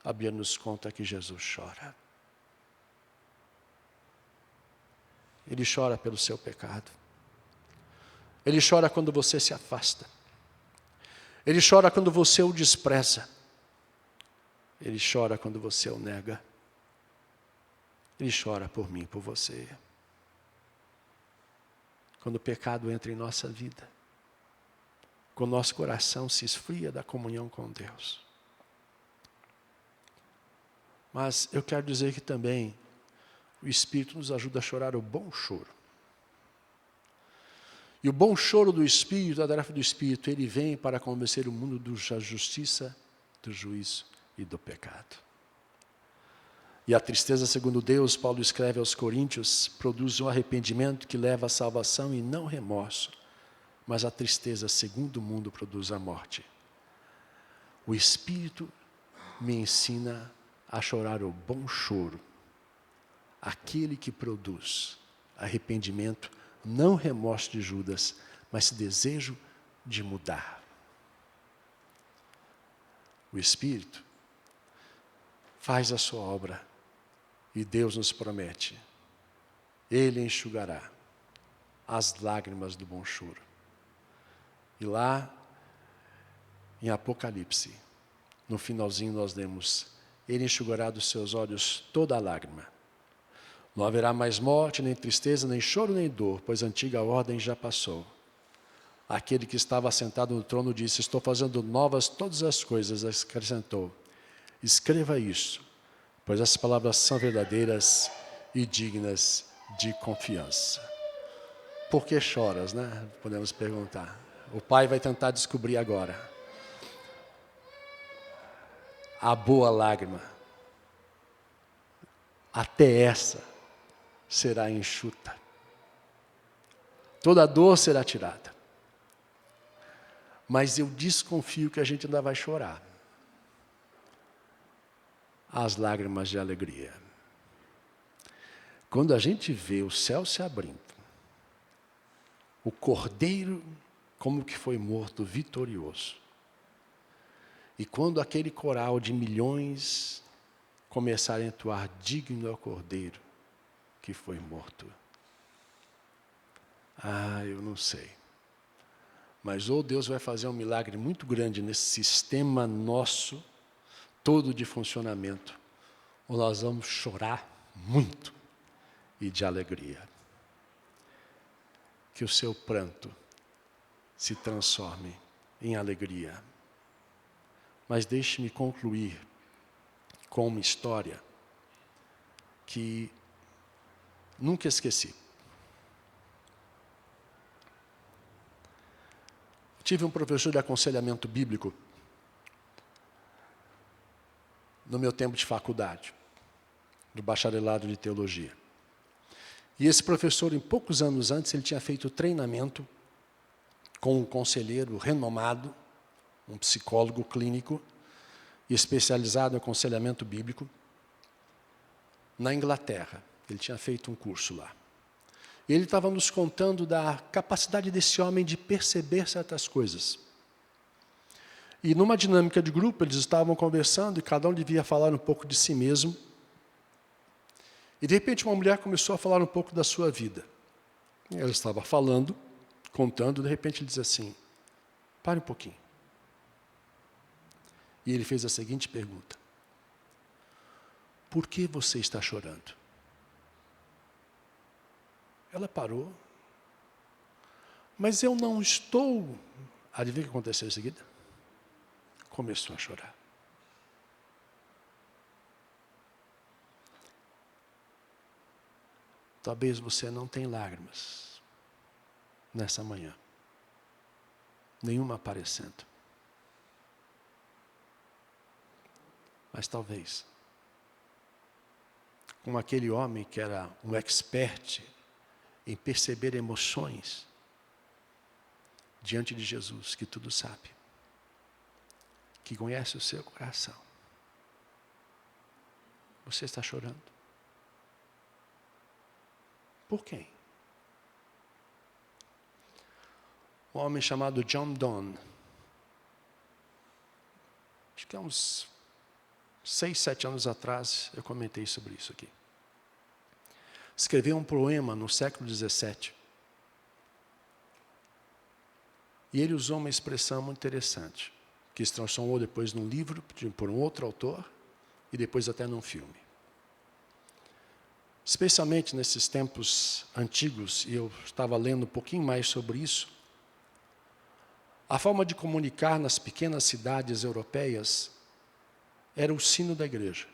a Bíblia nos conta que Jesus chora. Ele chora pelo seu pecado. Ele chora quando você se afasta. Ele chora quando você o despreza. Ele chora quando você o nega. Ele chora por mim, por você. Quando o pecado entra em nossa vida, quando nosso coração se esfria da comunhão com Deus. Mas eu quero dizer que também o Espírito nos ajuda a chorar o bom choro. E o bom choro do Espírito, a tarefa do Espírito, ele vem para convencer o mundo da justiça, do juízo e do pecado. E a tristeza, segundo Deus, Paulo escreve aos Coríntios, produz um arrependimento que leva à salvação e não remorso. Mas a tristeza, segundo o mundo, produz a morte. O Espírito me ensina a chorar o bom choro, aquele que produz arrependimento, não remorso de Judas, mas desejo de mudar. O Espírito faz a sua obra e Deus nos promete, Ele enxugará as lágrimas do bom choro. E lá, em Apocalipse, no finalzinho nós lemos, Ele enxugará dos seus olhos toda a lágrima. Não haverá mais morte, nem tristeza, nem choro, nem dor, pois a antiga ordem já passou. Aquele que estava sentado no trono disse, estou fazendo novas todas as coisas, acrescentou. Escreva isso, pois as palavras são verdadeiras e dignas de confiança. Por que choras, né? Podemos perguntar. O pai vai tentar descobrir agora. A boa lágrima, até essa será enxuta. Toda a dor será tirada. Mas eu desconfio que a gente ainda vai chorar. As lágrimas de alegria. Quando a gente vê o céu se abrindo, o cordeiro como que foi morto vitorioso, e quando aquele coral de milhões começar a entoar digno ao cordeiro que foi morto. Eu não sei. Mas ou Deus vai fazer um milagre muito grande nesse sistema nosso, todo de funcionamento, ou nós vamos chorar muito e de alegria. Que o seu pranto se transforme em alegria. Mas deixe-me concluir com uma história que nunca esqueci. Tive um professor de aconselhamento bíblico no meu tempo de faculdade, do bacharelado de teologia. E esse professor, em poucos anos antes, ele tinha feito treinamento com um conselheiro renomado, um psicólogo clínico, especializado em aconselhamento bíblico, na Inglaterra. Ele tinha feito um curso lá. E ele estava nos contando da capacidade desse homem de perceber certas coisas. E numa dinâmica de grupo, eles estavam conversando e cada um devia falar um pouco de si mesmo. E de repente uma mulher começou a falar um pouco da sua vida. E ela estava falando, contando, de repente ele diz assim, pare um pouquinho. E ele fez a seguinte pergunta, por que você está chorando? Ela parou, mas eu não estou. Adivinha o que aconteceu em seguida? Começou a chorar. Talvez você não tenha lágrimas nessa manhã, nenhuma aparecendo. Mas talvez, como aquele homem que era um expert em perceber emoções diante de Jesus, que tudo sabe, que conhece o seu coração. Você está chorando? Por quem? Um homem chamado John Donne, acho que há uns 6, 7 anos atrás, eu comentei sobre isso aqui. Escreveu um poema no século 17. E ele usou uma expressão muito interessante, que se transformou depois num livro, por um outro autor, e depois até num filme. Especialmente nesses tempos antigos, e eu estava lendo um pouquinho mais sobre isso, a forma de comunicar nas pequenas cidades europeias era o sino da igreja.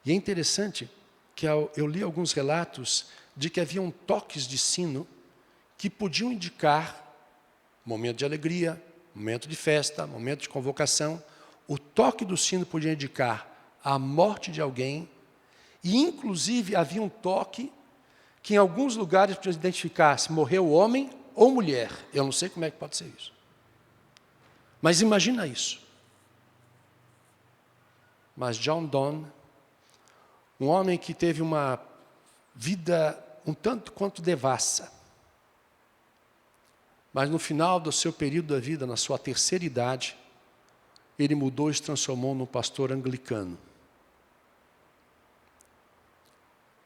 E é interessante que eu li alguns relatos de que haviam toques de sino que podiam indicar momento de alegria, momento de festa, momento de convocação. O toque do sino podia indicar a morte de alguém, e inclusive havia um toque que em alguns lugares podia identificar se morreu homem ou mulher. Eu não sei como é que pode ser isso. Mas imagina isso. Mas John Donne, um homem que teve uma vida um tanto quanto devassa, mas no final do seu período da vida, na sua terceira idade, ele mudou e se transformou num pastor anglicano.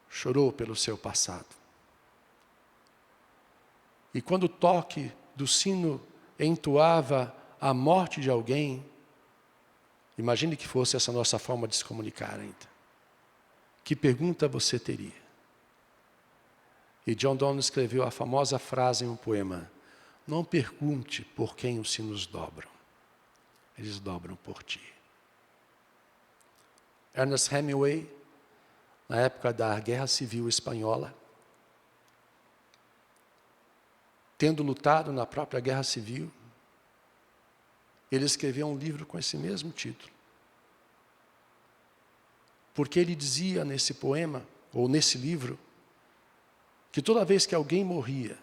Chorou pelo seu passado. E quando o toque do sino entoava a morte de alguém, imagine que fosse essa nossa forma de se comunicar ainda. Que pergunta você teria? E John Donne escreveu a famosa frase em um poema: não pergunte por quem os sinos dobram, eles dobram por ti. Ernest Hemingway, na época da Guerra Civil Espanhola, tendo lutado na própria Guerra Civil, ele escreveu um livro com esse mesmo título. Porque ele dizia nesse poema, ou nesse livro, que toda vez que alguém morria,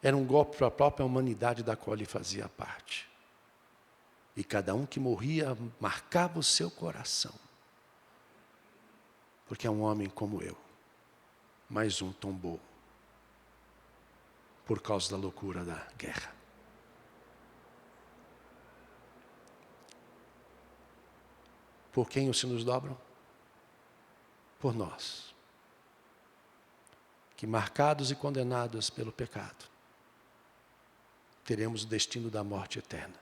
era um golpe para a própria humanidade da qual ele fazia parte. E cada um que morria marcava o seu coração. Porque é um homem como eu. Mais um tombou. Por causa da loucura da guerra. Por quem os sinos dobram? Por nós. Que marcados e condenados pelo pecado, teremos o destino da morte eterna.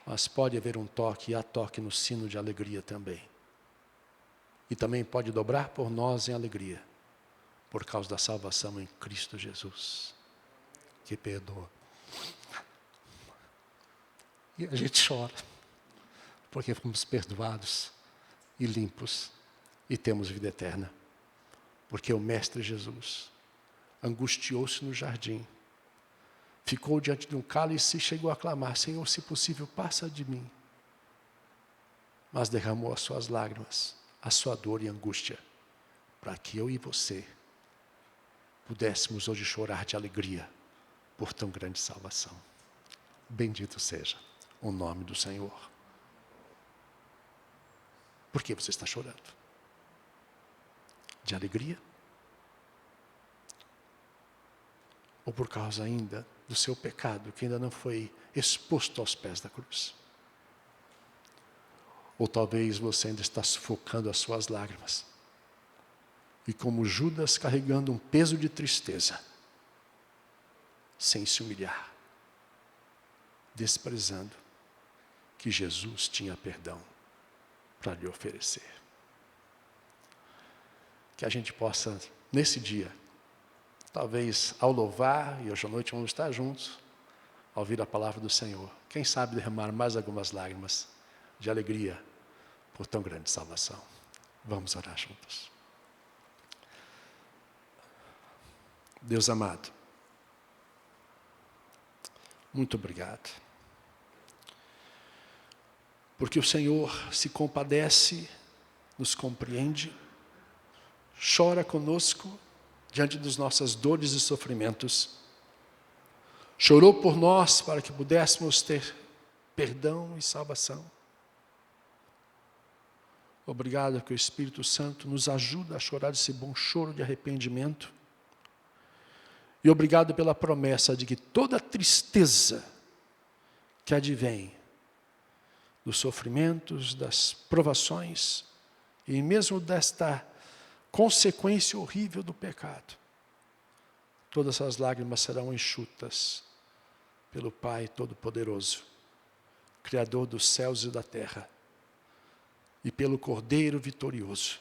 Mas pode haver um toque, e há toque no sino de alegria também. E também pode dobrar por nós em alegria, por causa da salvação em Cristo Jesus, que perdoa. E a gente chora, porque fomos perdoados e limpos, e temos vida eterna. Porque o Mestre Jesus angustiou-se no jardim, ficou diante de um cálice e chegou a clamar: Senhor, se possível, passa de mim. Mas derramou as suas lágrimas, a sua dor e angústia, para que eu e você pudéssemos hoje chorar de alegria por tão grande salvação. Bendito seja o nome do Senhor. Por que você está chorando? De alegria? Ou por causa ainda do seu pecado, que ainda não foi exposto aos pés da cruz? Ou talvez você ainda está sufocando as suas lágrimas, e como Judas carregando um peso de tristeza, sem se humilhar, desprezando que Jesus tinha perdão para lhe oferecer. Que a gente possa, nesse dia, talvez ao louvar, e hoje à noite vamos estar juntos, ao ouvir a palavra do Senhor, quem sabe derramar mais algumas lágrimas de alegria por tão grande salvação. Vamos orar juntos. Deus amado, muito obrigado, porque o Senhor se compadece, nos compreende, chora conosco diante das nossas dores e sofrimentos. Chorou por nós para que pudéssemos ter perdão e salvação. Obrigado que o Espírito Santo nos ajuda a chorar esse bom choro de arrependimento. E obrigado pela promessa de que toda tristeza que advém dos sofrimentos, das provações e mesmo desta consequência horrível do pecado. Todas as lágrimas serão enxutas pelo Pai Todo-Poderoso, Criador dos céus e da terra, e pelo Cordeiro vitorioso,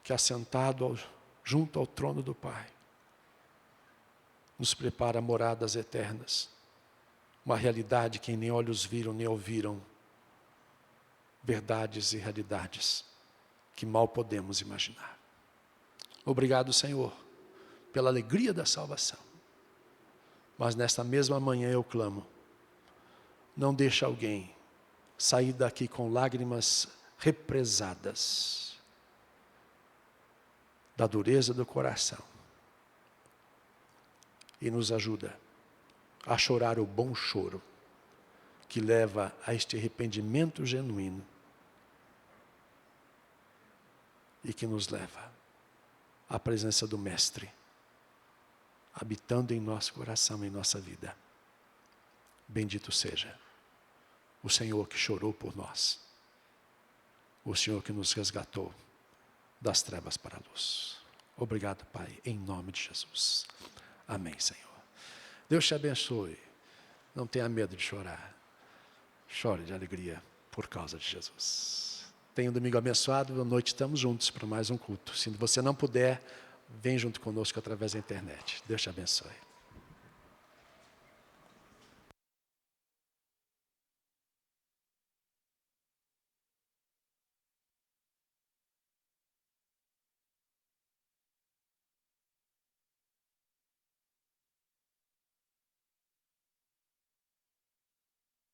que assentado junto ao trono do Pai, nos prepara moradas eternas, uma realidade que nem olhos viram nem ouviram, verdades e realidades que mal podemos imaginar. Obrigado, Senhor, pela alegria da salvação. Mas nesta mesma manhã eu clamo, não deixa alguém sair daqui com lágrimas represadas da dureza do coração. E nos ajuda a chorar o bom choro que leva a este arrependimento genuíno e que nos leva à presença do Mestre, habitando em nosso coração, em nossa vida. Bendito seja o Senhor que chorou por nós, o Senhor que nos resgatou das trevas para a luz. Obrigado, Pai, em nome de Jesus. Amém, Senhor. Deus te abençoe. Não tenha medo de chorar. Chore de alegria por causa de Jesus. Tenha um domingo abençoado. À noite estamos juntos para mais um culto. Se você não puder, vem junto conosco através da internet. Deus te abençoe.